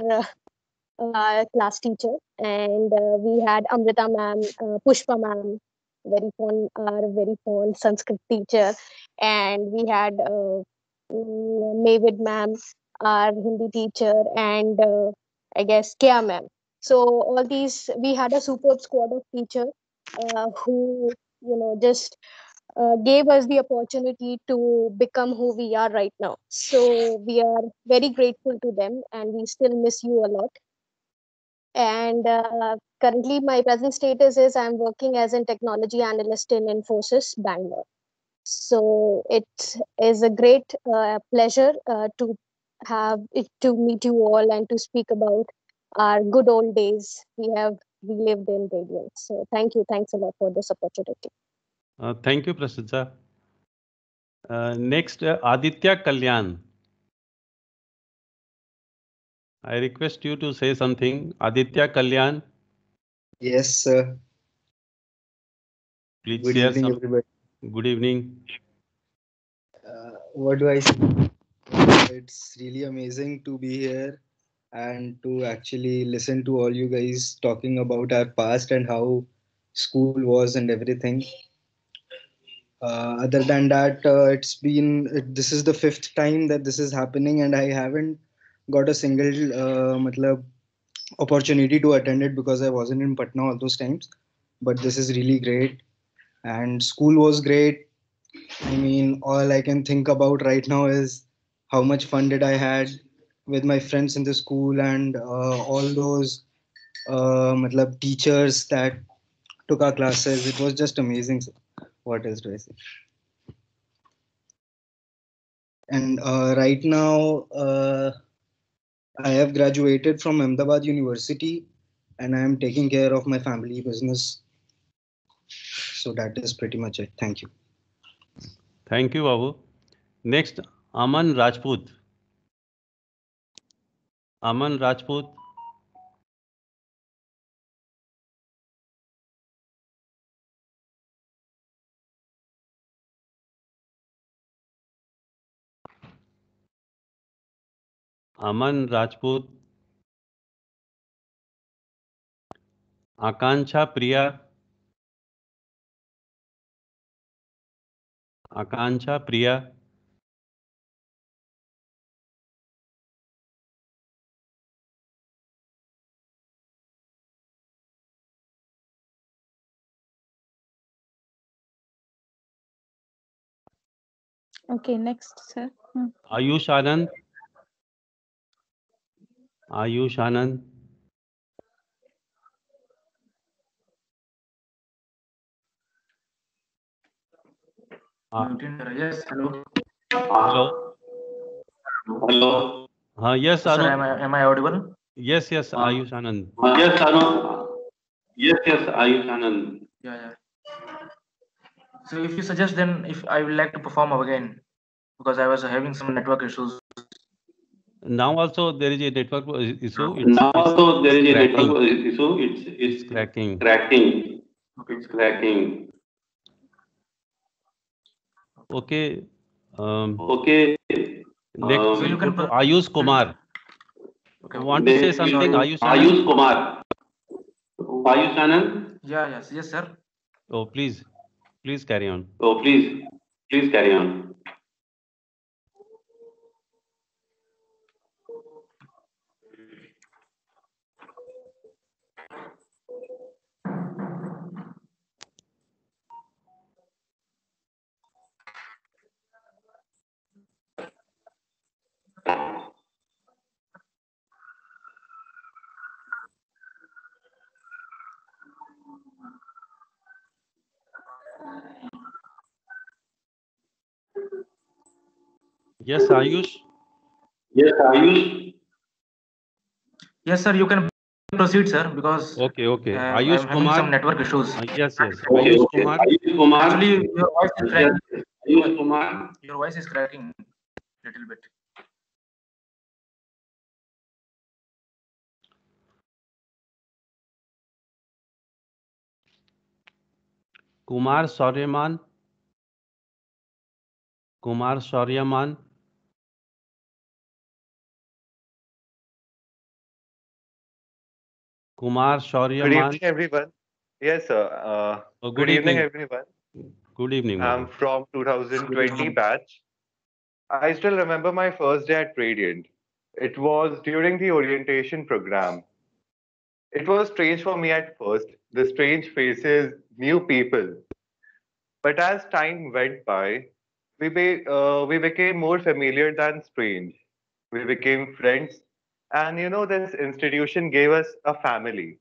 class teacher, and we had Amrita ma'am, Pushpa ma'am, our very fond Sanskrit teacher, and we had Mavid ma'am, our Hindi teacher, and I guess Kya ma'am. So all these, we had a superb squad of teacher who just gave us the opportunity to become who we are right now. So we are very grateful to them, and we still miss you a lot. And currently, my present status is I'm working as a technology analyst in Infosys, Bangalore. So it is a great pleasure to meet you all and to speak about our good old days we lived in Radiant. So thanks a lot for this opportunity. Thank you, Prashansa. Next, Aditya Kalyan. I request you to say something. Aditya Kalyan. Yes, sir. Please Good share evening, some. everybody. Good evening. What do I say? It's really amazing to be here and to actually listen to all you guys talking about our past and how school was and everything. Other than that, this is the fifth time that this is happening, and I haven't got a single matlab, opportunity to attend it because I wasn't in Patna all those times. But this is really great, and school was great. I mean, all I can think about right now is how much fun did I had with my friends in the school and all those matlab, teachers that took our classes. It was just amazing. What else do I say? And right now, I have graduated from Ahmedabad University, and I am taking care of my family business. So that is pretty much it. Thank you. Thank you, Babu. Next, Aman Rajput. Aman Rajput. Aman Rajput. Akanksha Priya. Akanksha Priya. Okay, next, sir. Ayush Anand. Ayush Anand. Yes, hello. Hello. Hello. Yes, Sir, Anand. am I audible? Yes, Ayush Anand. Yes, Anand. Yes, Ayush Anand. Yeah. So if you suggest, then if I would like to perform again, because I was having some network issues. Now also there is a network issue. Now also there is a cracking. network issue. It's cracking. cracking. It's cracking. Okay. Okay. Next, So we'll you go can to Ayush Kumar. Okay. Want to say something, Ayush Anand? Ayush Kumar. Ayush Anand. Yes, sir. Oh, please carry on. Oh, please carry on. Yes, Ayush. Yes, Ayush. Yes, sir. You can proceed, sir, because Okay. I'm having some network issues. Yes. Okay. Ayush Kumar. Ayush Kumar. Actually, your voice is cracking. Ayush Kumar. Your voice is cracking little bit. Kumar Sauryaman. Kumar Sauryaman. Kumar Good Sauryaman. evening, everyone. Yes, sir. Good evening, evening. everyone. Good evening. I'm from 2020 batch. I still remember my first day at Radiant. It was during the orientation program. It was strange for me at first, the strange faces, new people. But as time went by, we became more familiar than strange. We became friends, and this institution gave us a family.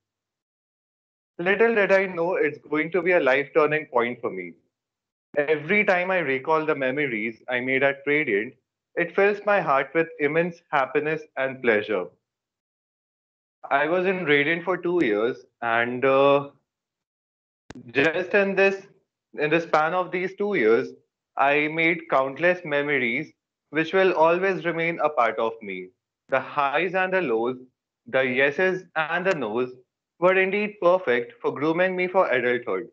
Little did I know it's going to be a life turning point for me. Every time I recall the memories I made at Radiant, it fills my heart with immense happiness and pleasure. I was in Radiant for 2 years, and just in the span of these 2 years, I made countless memories which will always remain a part of me. The highs and the lows, the yeses and the nos were indeed perfect for grooming me for adulthood.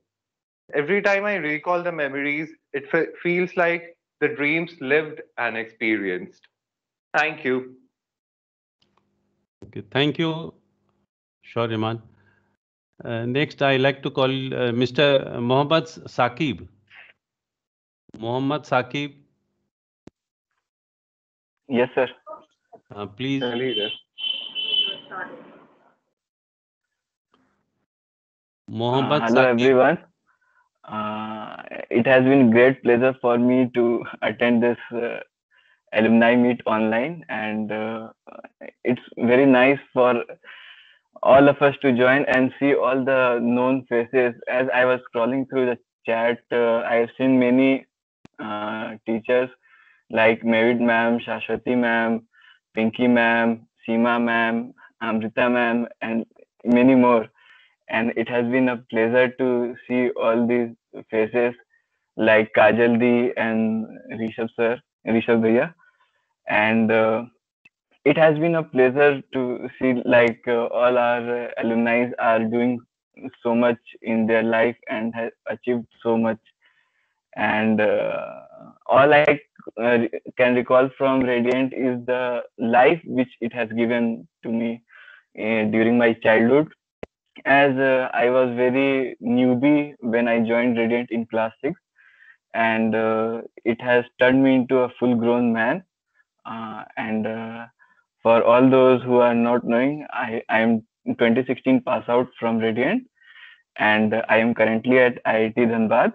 Every time I recall the memories, it feels like the dreams lived and experienced. Thank you. Okay. Thank you, Sauryaman. Next, I like to call Mr. Mohammad Saqib. Mohammad Saqib. Yes, sir. Please. Mohammad Hello, Saqib. everyone. It has been great pleasure for me to attend this alumni meet online, and it's very nice for all of us to join and see all the known faces. As I was scrolling through the chat, I have seen many teachers like Mavid ma'am, Shashwati ma'am, Pinky ma'am, Seema ma'am, Amrita ma'am, and many more. And it has been a pleasure to see all these faces like Kajal Di and Rishabh Bhaiya. And it has been a pleasure to see like all our alumni are doing so much in their life and have achieved so much. And all I can recall from Radiant is the life which it has given to me during my childhood, as I was very newbie when I joined Radiant in class 6, and it has turned me into a full grown man. And for all those who are not knowing, I am 2016 pass out from Radiant, and I am currently at IIT Dhanbad.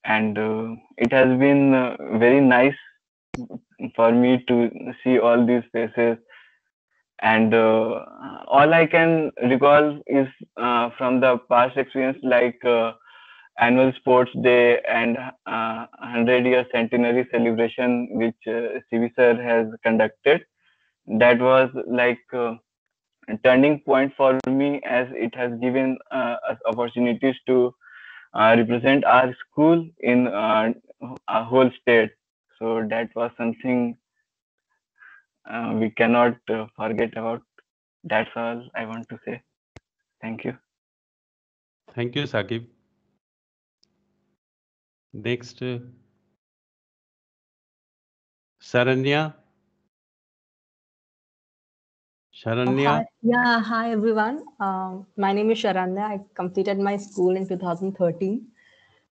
And it has been very nice for me to see all these faces. And all I can recall is from the past experience, like annual sports day and 100-year centenary celebration, which CV sir has conducted. that was like a turning point for me, as it has given us opportunities to represent our school in a whole state. So that was something we cannot forget about. That's all I want to say. Thank you. Thank you, Saqib. Next, Saranya. Sharanya. Hi everyone. My name is Sharanya. I completed my school in 2013.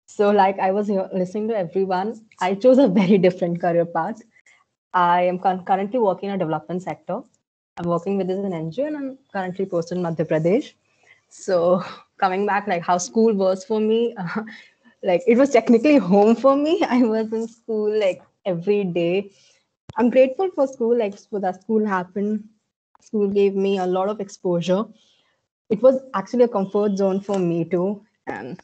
So, like I was listening to everyone, I chose a very different career path. I am currently working in a development sector. I'm working with an NGO and I'm currently posted in Madhya Pradesh. So, coming back, like how school was for me, like it was technically home for me. I was in school like every day. I'm grateful for school, like for that school happened. School gave me a lot of exposure. It was actually a comfort zone for me too, and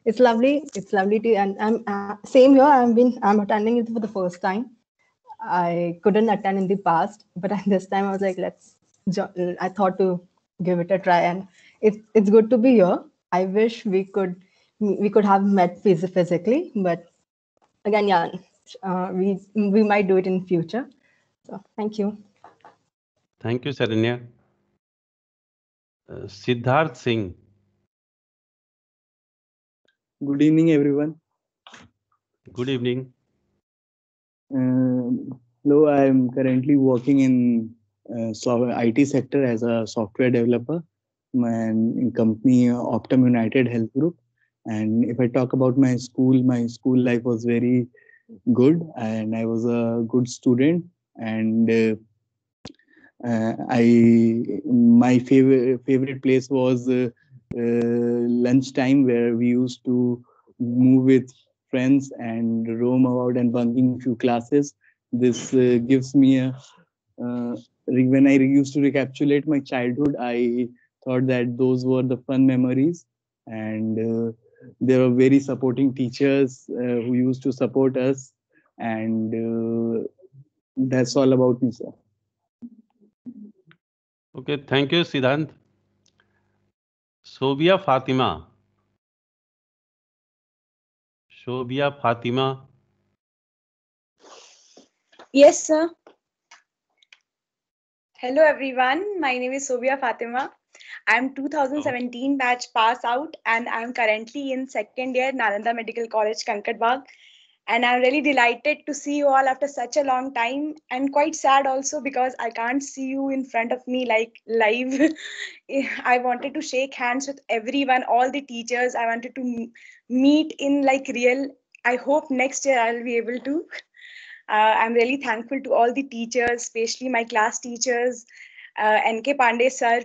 it's lovely. It's lovely to, and I'm same here. I'm attending it for the first time. I couldn't attend in the past, but at this time I was like, I thought to give it a try, and it's good to be here. I wish we could have met physically, but again, yeah, we might do it in future. So thank you. Thank you, Saranya. Siddharth Singh. Good evening, everyone. Good evening. Hello, I am currently working in IT sector as a software developer in company Optum United Health Group. And if I talk about my school life was very good, and I was a good student. And my favorite place was lunchtime, where we used to move with friends and roam about and bunking few classes. This gives me a when I used to recapitulate my childhood, I thought that those were the fun memories, and there were very supporting teachers who used to support us, and that's all about me, sir. Okay, thank you, Siddhant. Shobia Fatima. Shobia Fatima. Yes, sir. Hello, everyone. My name is Sobia Fatima. I'm 2017 batch pass out, and I'm currently in second year Nalanda Medical College, Kankadbagh. And I'm really delighted to see you all after such a long time, and quite sad also because I can't see you in front of me like live. I wanted to shake hands with everyone, all the teachers. I wanted to meet in like real. I hope next year I'll be able to. I'm really thankful to all the teachers, especially my class teachers, N.K. Pandey sir,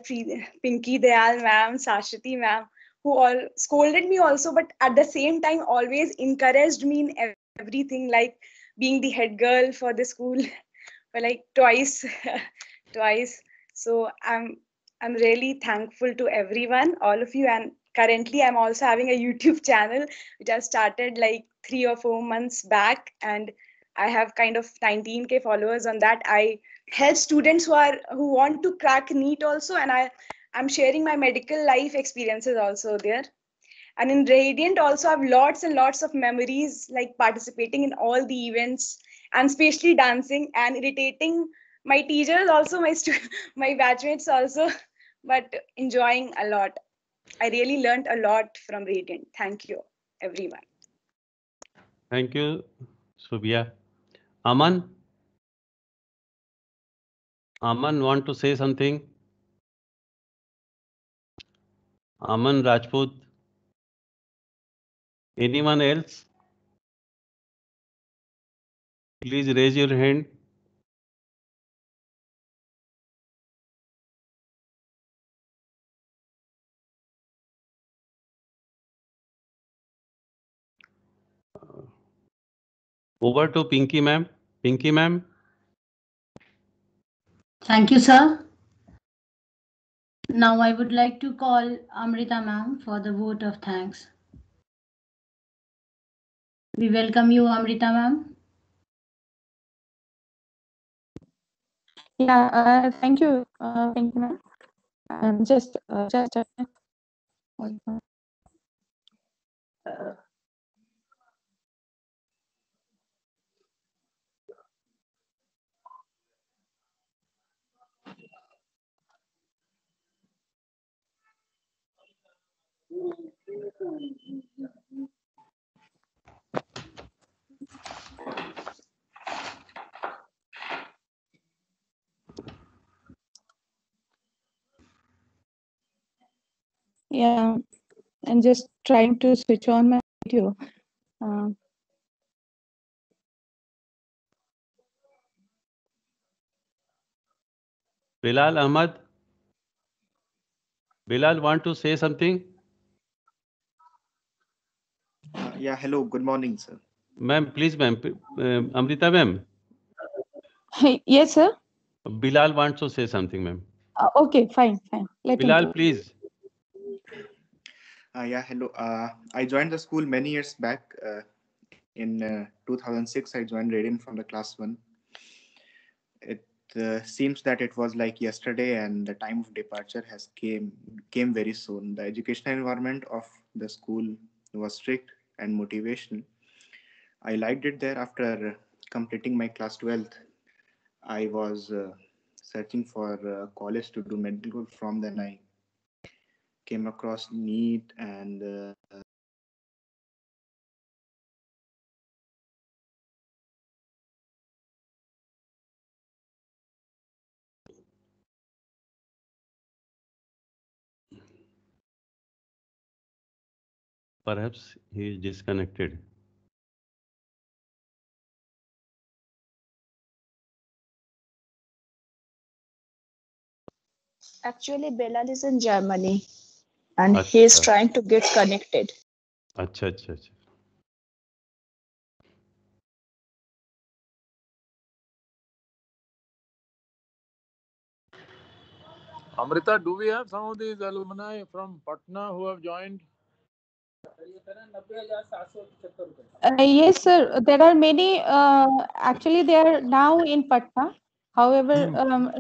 Pinky Dayal ma'am, Sashwati ma'am, who all scolded me also, but at the same time always encouraged me in everything, like being the head girl for the school for like twice. So I'm really thankful to everyone, all of you. And currently I'm also having a YouTube channel which I started like 3 or 4 months back, and I have kind of 19K followers on that. I help students who want to crack NEET also, and I'm sharing my medical life experiences also there. And in Radiant also, I have lots and lots of memories, like participating in all the events, and especially dancing and irritating my teachers also, my batchmates also, but enjoying a lot. I really learned a lot from Radiant. Thank you, everyone. Thank you, Shobia. Aman? Aman, want to say something? Aman Rajput? Anyone else? Please raise your hand. Over to Pinky ma'am. Pinky ma'am. Thank you, sir. Now I would like to call Amrita ma'am for the vote of thanks. We welcome you, Amrita ma'am. Yeah, thank you, ma'am. Just a minute. Yeah, and just trying to switch on my video. Uh, Bilal Ahmad. Bilal, want to say something? Yeah, hello, good morning, sir. Ma'am, please, ma'am. Amrita, ma'am. yes, sir. Bilal wants to say something, ma'am. Okay, fine. Let him Bilal, talk. please. Yeah, hello. I joined the school many years back. In 2006, I joined Radiant from the class 1. It seems that it was like yesterday, and the time of departure has came very soon. The educational environment of the school was strict and motivational. I liked it there. After completing my class 12th, I was searching for college to do medical. From then I came across NEET and Perhaps he is disconnected. Actually, Belal is in Germany and he is trying to get connected. अच्छा अच्छा अच्छा. Amrita, do we have some of these alumni from Patna who have joined? Yes, sir. There are many. Actually, they are now in Patna. However,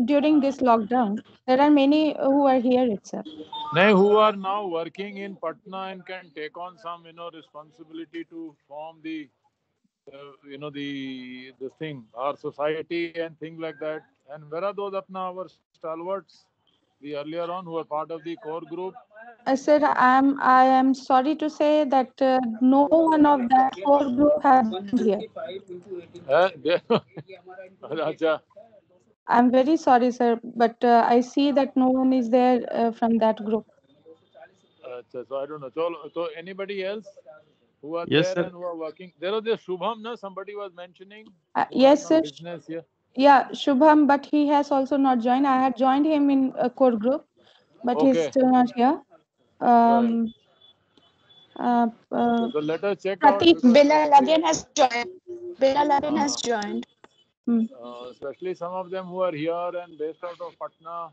during this lockdown, there are many who are here itself. Who are now working in Patna and can take on some, responsibility to form the, this thing, our society and things like that. And where are those apna our stalwarts, the earlier on who were part of the core group? Sir, I am sorry to say that no one of that core group has joined here. Acha. I'm very sorry, sir, but I see that no one is there from that group. So I don't know. So anybody else who are Yes, there sir. and who are working? There was this Shubham, no? Somebody was mentioning. Who Yes, has some sir. business here. Yeah, Shubham, but he has also not joined. I had joined him in a core group, but he's Okay. still not here. Right. So let us check out. Pratik, because Belal again has joined. Belal again has Uh, joined. especially some of them who are here and based out of Patna,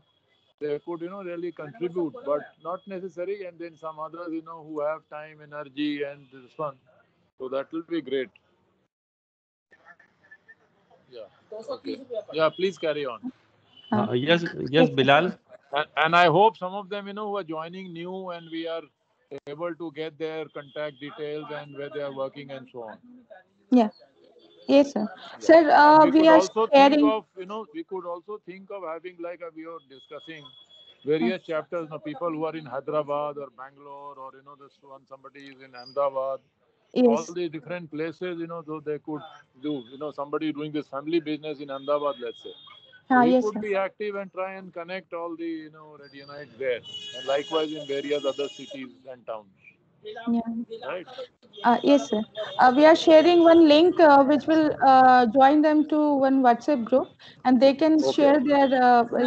they could, really contribute, but not necessary. And then some others, who have time, energy, and this one. So that will be great. Yeah. Okay. Yeah, please carry on. Yes, Bilal. And I hope some of them, who are joining new and we are able to get their contact details and where they are working and so on. Yeah. Yes, sir. Sir, And we we could are also think sharing. of, we could also think of having, like we were discussing, various chapters, people who are in Hyderabad or Bangalore or, this one, somebody is in Ahmedabad. All Yes. these different places, so they could do, somebody doing this family business in Ahmedabad, let's say. So he Yes, could sir. be active and try and connect all the, Radianites there. And likewise in various other cities and towns. Yeah. Right? Yes, sir. We are sharing one link which will join them to one WhatsApp group, and they can share their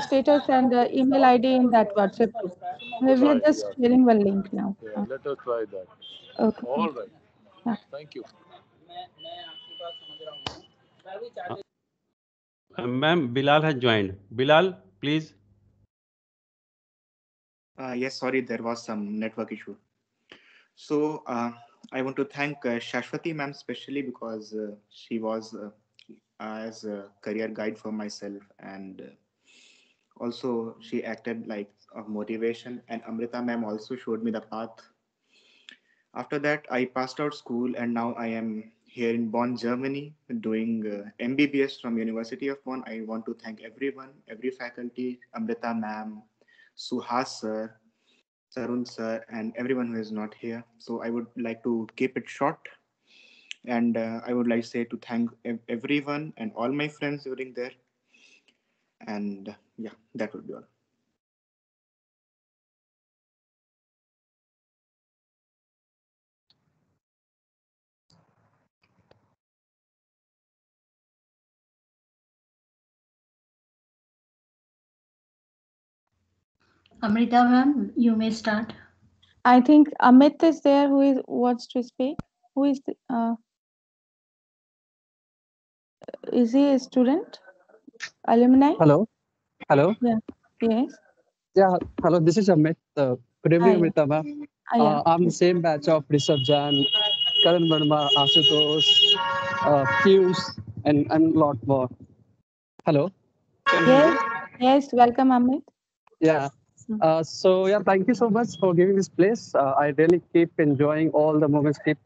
status and email ID in that WhatsApp group. We are Right, just sharing one link now. Yeah, let us try that. Okay. All right. Yeah. Thank you. Ma'am, Bilal has joined. Bilal, please. yes, sorry, there was some network issue. So I want to thank Shashwati ma'am specially because she was as a career guide for myself, and Also, she acted like a motivation, and Amrita ma'am also showed me the path. After that, I passed out school, and now I am here in Bonn, Germany, doing MBBS from University of Bonn. I want to thank everyone, every faculty, Amrita ma'am, Suhas sir, Sarun sir, and everyone who is not here. So I would like to keep it short, and I would like to say to thank everyone and all my friends during there. And yeah, that would be all. Amrita ma'am, you may start. I think Amit is there who wants to speak. Who is is he a student? Alumni? Hello. Hello. Yeah. Yes. Yeah. Hello. This is Amit. Good evening, Hi. Amrita ma'am. Yeah. I'm the same batch of Rishabh Jan, Karan Verma, Ashutosh, Fuse, and a lot more. Hello. Can you hear me? Yes. Yes. Welcome, Amit. Yeah. So yeah, thank you so much for giving this place. I really keep enjoying all the moments. Keep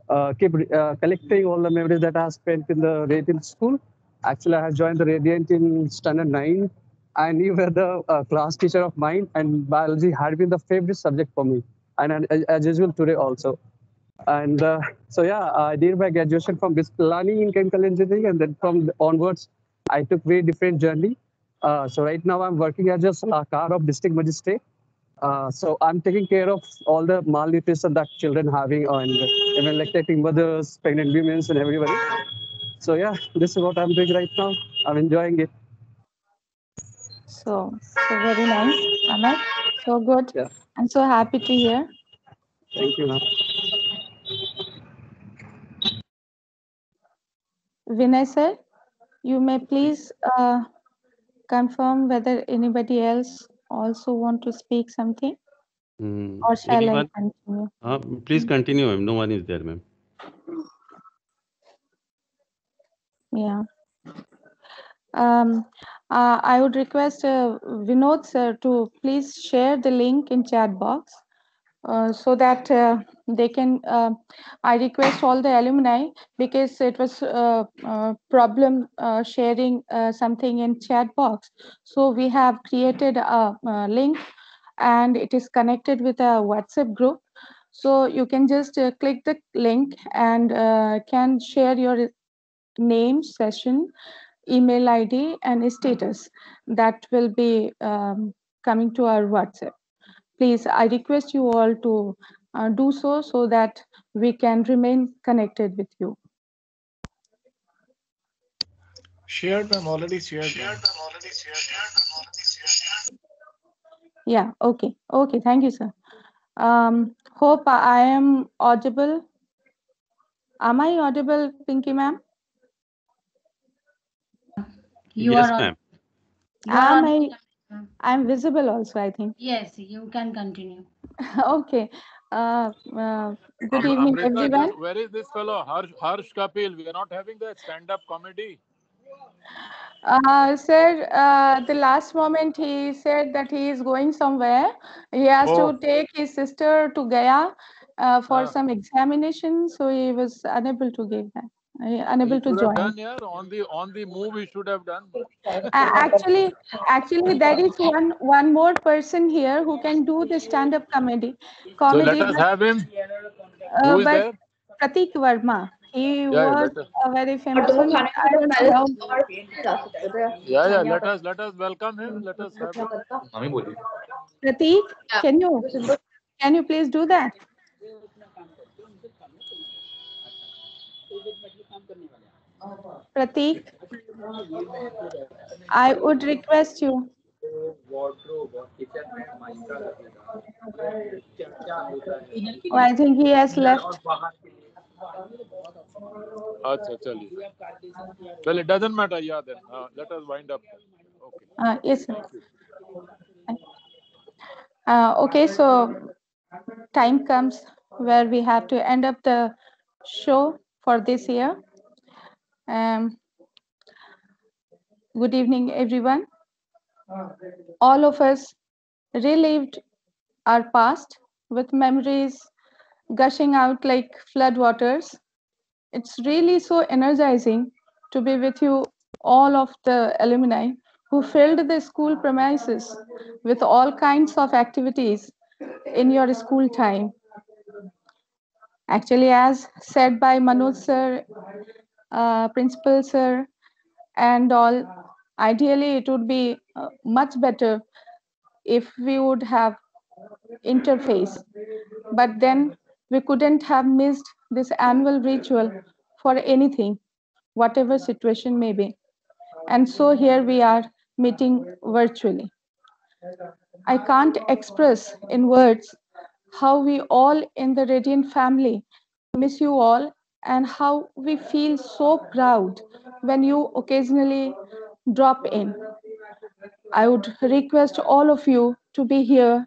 collecting all the memories that I have spent in the Radiant school. Actually, I have joined the Radiant in standard 9, and you were the class teacher of mine, and biology had been the favorite subject for me, and as usual today also. And so yeah, I did my graduation from Bispilani in chemical engineering, and then from onwards, I took very different journey. So right now, I'm working as a car of district magistrate. So I'm taking care of all the malnutrition that children having, and even lactating mothers, pregnant women, and everybody. So yeah, this is what I'm doing right now. I'm enjoying it. So very nice, Amit. So good. Yeah. I'm so happy to hear. Thank you, ma'am. Vinay sir, you may please confirm whether anybody else also want to speak something, or shall Anyone? I continue? Please continue, ma'am. No one is there, ma'am. Yeah. I would request Vinod sir to please share the link in chat box so that they can. I request all the alumni, because it was problem sharing something in chat box. So we have created a link, and it is connected with a WhatsApp group. So you can just click the link and can share your name, session, email ID, and status. That will be coming to our WhatsApp. Please, I request you all to do so that we can remain connected with you. Shared, ma'am. Already shared. Yeah. Okay. Okay. Thank you, sir. Hope I am audible. Am I audible, Pinky ma'am? You Yes, are ma'am. I'm visible also, I think. Yes, you can continue. Okay. Good evening, Amrita, everyone. where is this fellow, Harsh Kapil? We are not having that stand-up comedy. Sir, the last moment he said that he is going somewhere. He has to take his sister to Gaya for some examination, so he was unable to give that. Unable He to should have join. done, yeah. On the move, he should have done. Actually, there is one more person here who can do the stand-up comedy. So let us have him. Who is But there? Pratik Verma, he Yeah, was let us. a very famous one. I don't know how. Yeah. Let us welcome him. Let us have him. Pratik, can you please do that? Pratik, I would request you. Oh, I think he has left. Achha, chaliye. Well, it doesn't matter. Yeah, then let us wind up. Okay. Yes, sir. Okay, so time comes where we have to end up the show for this year. Good evening, everyone. All of us relived our past with memories gushing out like floodwaters. It's really so energizing to be with you, all of the alumni who filled the school premises with all kinds of activities in your school time. Actually, as said by Manoj sir, principal sir, and all, ideally it would be much better if we would have interface. But then we couldn't have missed this annual ritual for anything, whatever situation may be. And so here we are meeting virtually. I can't express in words how we all in the Radiant family miss you all and how we feel so proud when you occasionally drop in. I would request all of you to be here,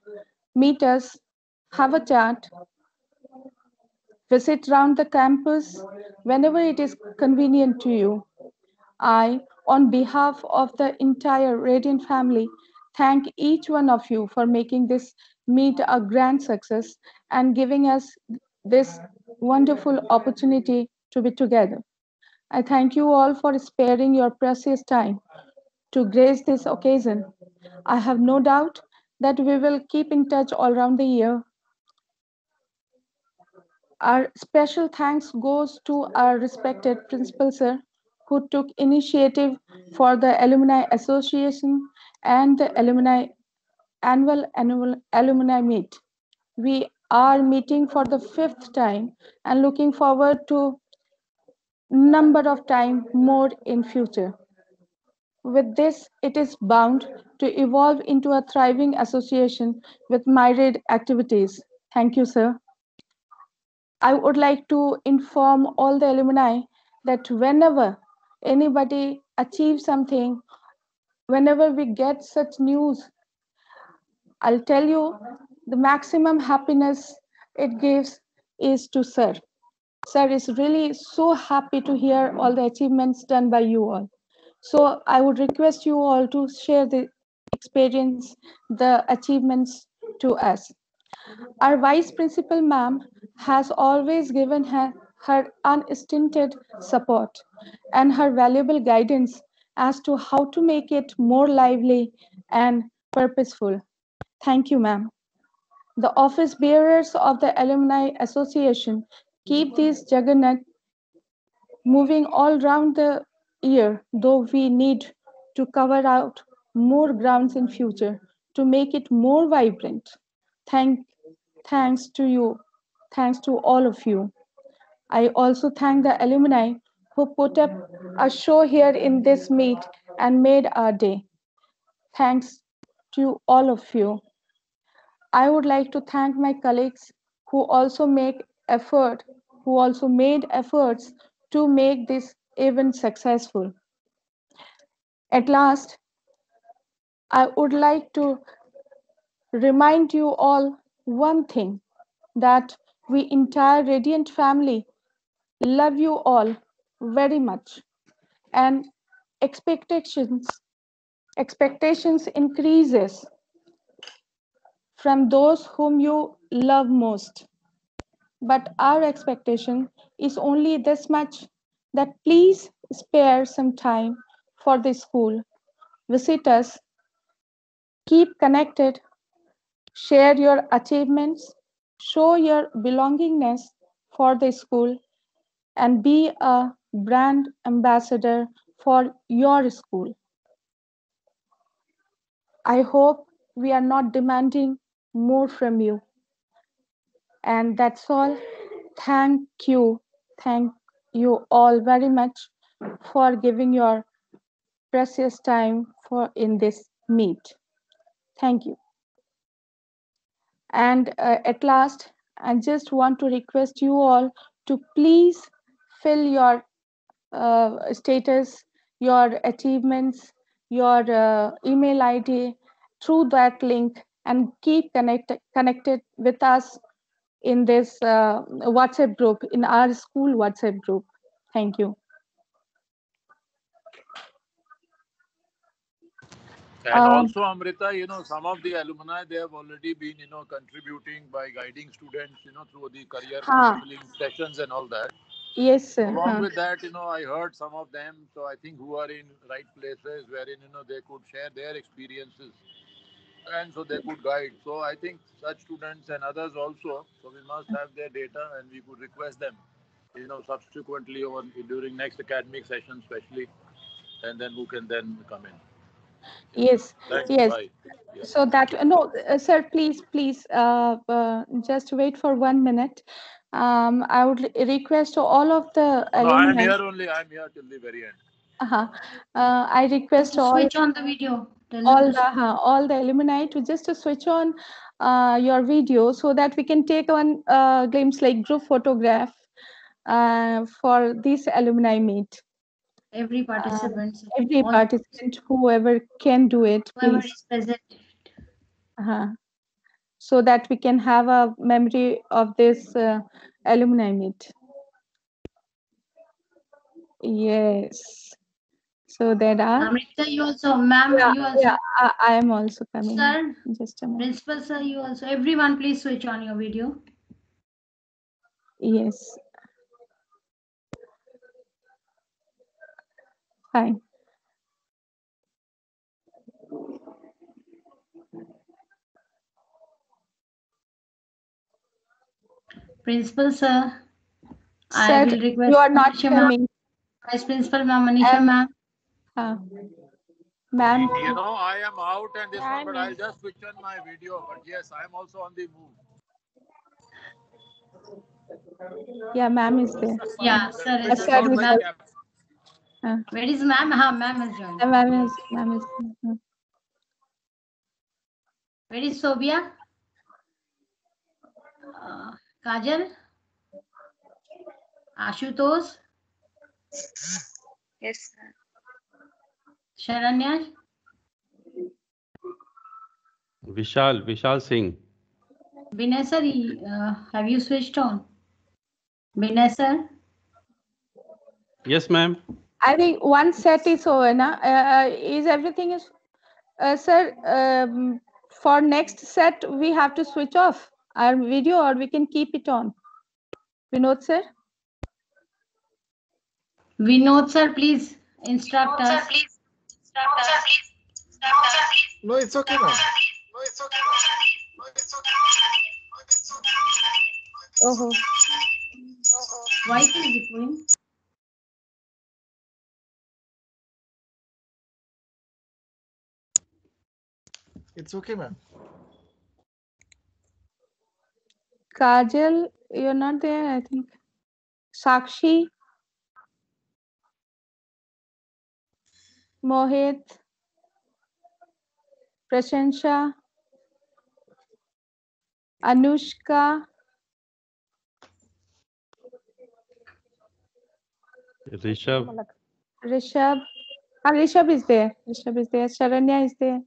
meet us, have a chat, visit around the campus whenever it is convenient to you. I, on behalf of the entire Radiant family, thank each one of you for making this meet a grand success and giving us this wonderful opportunity to be together. I thank you all for sparing your precious time to grace this occasion. I have no doubt that we will keep in touch all around the year. Our special thanks goes to our respected principal sir, who took initiative for the Alumni Association and the annual alumni meet. We are meeting for the 5th time and looking forward to number of time more in future. With this, it is bound to evolve into a thriving association with myriad activities. Thank you, sir. I would like to inform all the alumni that whenever anybody achieves something, whenever we get such news, I'll tell you the maximum happiness it gives is to Sir. Sir is really so happy to hear all the achievements done by you all. So I would request you all to share the experience, the achievements to us. Our Vice Principal ma'am has always given her unstinted support and her valuable guidance as to how to make it more lively and purposeful. Thank you, ma'am. The office bearers of the Alumni Association keep this juggernaut moving all round the year, though we need to cover out more grounds in future to make it more vibrant. Thanks to you, thanks to all of you. I also thank the alumni who put up a show here in this meet and made our day. Thanks to all of you. I would like to thank my colleagues who also who also made efforts to make this event successful. At last, I would like to remind you all one thing, that we entire Radiant family love you all very much, and expectations increases from those whom you love most. But our expectation is only this much, that please spare some time for the school. Visit us, keep connected, share your achievements, show your belongingness for the school, and be a brand ambassador for your school. I hope we are not demanding more from you. And that's all. Thank you. Thank you all very much for giving your precious time for in this meet. Thank you. And at last, I just want to request you all to please fill your status, your achievements, your email ID through that link, and keep connected with us in this WhatsApp group, in our school WhatsApp group. Thank you. And also, Amrita, some of the alumni, they have already been, contributing by guiding students, through the career counseling sessions and all that. Yes, sir. Along with that, I heard some of them, so I think who are in right places wherein, they could share their experiences and so they could guide. So I think such students and others also, so we must have their data and we could request them, subsequently or during next academic session especially, and then who can then come in. Yes, Thanks. yes. Bye. Yeah. So that no, sir, please, just wait for 1 minute. I would request to all of the No, I am alumni. here only. I am here till the very end. I request all Switch on the video. all the alumni to just to switch on your video so that we can take one glimpse like group photograph for this alumni meet. Every participant. Every participant, whoever can do it, Whoever please. is present. So that we can have a memory of this alumni meet. Yes. So there are. Amrita, you also, ma'am, you also. Yeah, I am also coming. Sir, just a moment. principal sir, you also. Everyone, please switch on your video. Yes. Fine. Principal sir, I Sir, will request you are not Manisha coming. Vice Principal ma'am, Manisha ma'am. Ma'am. I am out and this one, but I'll just switch on my video. But yes, I am also on the move. Yeah, ma'am is there. Yeah, sir. Sir is there. Where is ma'am? Ma'am has joined. Ma'am is there. Where is Sobia? Kajal? Ashutosh? Yes, sir. Sharanya? Vishal Singh. Binay sir, have you switched on? Binay sir? Yes, ma'am. I think one set is over now. Is everything is, sir? For next set, we have to switch off our video, or we can keep it on. Vinod sir. Vinod sir, please instruct us. No, it's okay, ma'am. Oh. Why is it going? It's okay, ma'am. Kajal, you're not there, I think. Sakshi. Mohit. Prashansha. Anushka. Rishabh. Rishabh. Rishabh is there. Rishabh is there. Sharanya is there.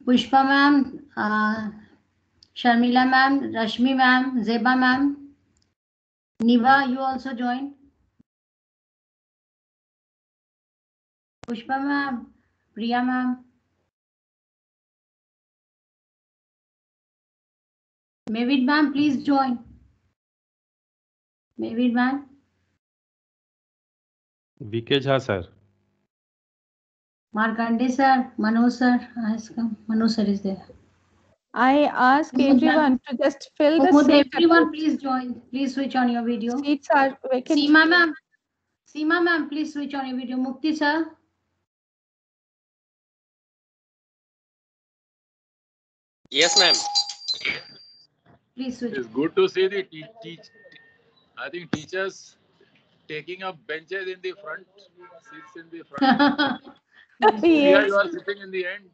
Pushpa ma'am, Sharmila ma'am, Rashmi ma'am, Zeba ma'am, Niva, you also join. Pushpa ma'am, Priya ma'am. Mavid ma'am, please join. Mavid ma'am. VK Jha, sir. Markande sir, Manu sir has come. Manu sir is there. I ask everyone to just fill the seat. Everyone, please join. Please switch on your video. Seats are vacant. Seema ma'am, please switch on your video. Mukti sir. Yes, ma'am. Please switch. It's good to see the I think teachers taking up benches in the front, seats in the front. Priya, you are sitting in the end.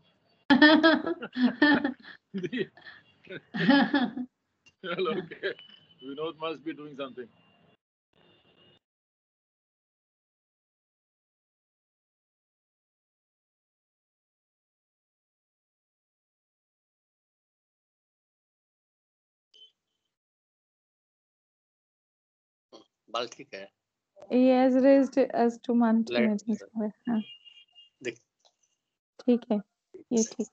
Well, okay. Vinod must be doing something. बाल ठीक है. He has raised us to month में Let's हाँ देख. ठीक है ये ठीक है.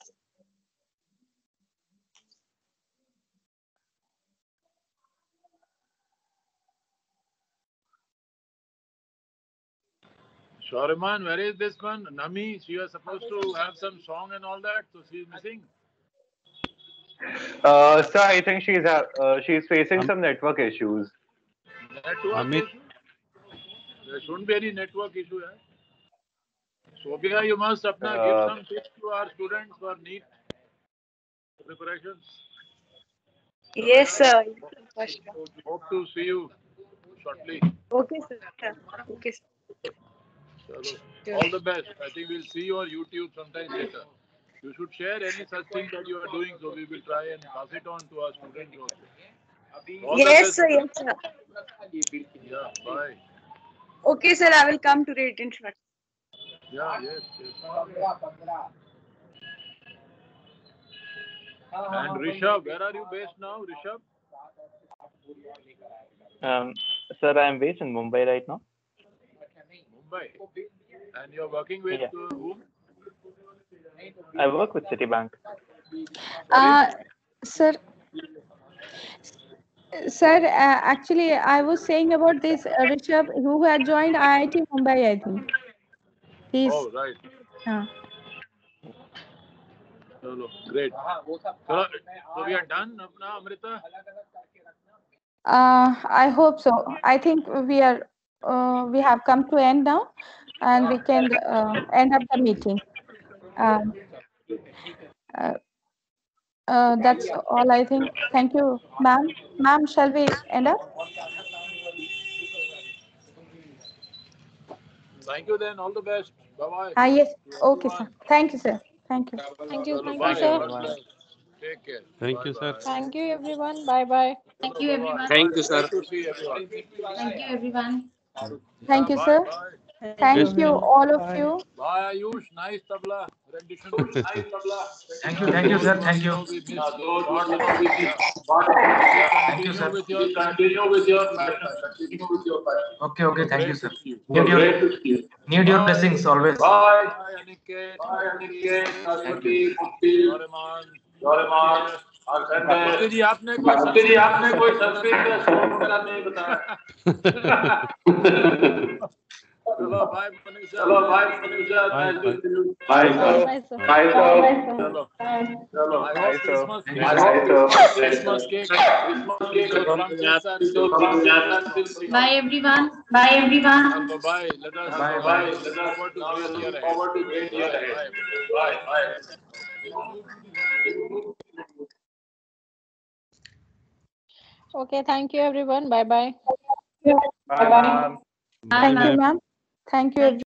Shoriman, where is this one? Nami, she was supposed to have some song and all that, so she's missing. Sir, I think she's facing some network issues. Network Amit. issue? There shouldn't be any network issue. Sophia, you must give some tips to our students for NEET preparations. Yes, sir. Hope to see you shortly. Okay, sir. Okay, sir. Chalo. All the best. I think we'll see you on YouTube sometime later. You should share any such thing that you are doing, so we will try and pass it on to our students also. All the Yes, best. sir. Yes, sir. Yeah, bye. Okay, sir. I will come to read introduction. Yeah, yes. And Rishabh, where are you based now, Rishabh? Sir, I am based in Mumbai right now. Mumbai. And you're working with whom? I work with Citibank. Sir, actually, I was saying about this Rishabh who had joined IIT Mumbai, I think. Oh, right. Chalo, great. So we are done, Amrita? I hope so. I think we have come to end now, and we can end up the meeting. That's all I think. Thank you, ma'am. Ma'am, shall we end up? Thank you then. All the best. Bye-bye. Yes. Okay, sir. Thank you, sir. Thank you. Thank you. Chalo, Thank bye, you, sir. everyone. Take care. Thank you, sir. Thank you, everyone. Bye bye. Thank you, everyone. Thank you, sir. Great to see everyone. Thank you, everyone. Thank you, Bye, sir. bye. Thank you, all of you. Bye, Ayush. Nice tabla rendition. Thank you, sir. Thank you. Thank you, sir. Continue with your passion. Okay. Thank you, Great sir. to see you. Need your blessings always. Bye. Bye, Aniket. Saraswati, Doraemon. Bhakti ji, आपने कोई संस्कृत का श्लोक का नहीं बताया. चलो bye Manisha. Bye, bye. Bye, sir. Bye, sir. Bye, sir. चलो. I Bye, hope sir. Christmas cake from kids are still Bye, everyone. So bye. Let us forward to great year ahead. Bye. Okay. Thank you, everyone. Bye bye. Bye, ma'am. Thank you, ma'am. Thank you, everyone.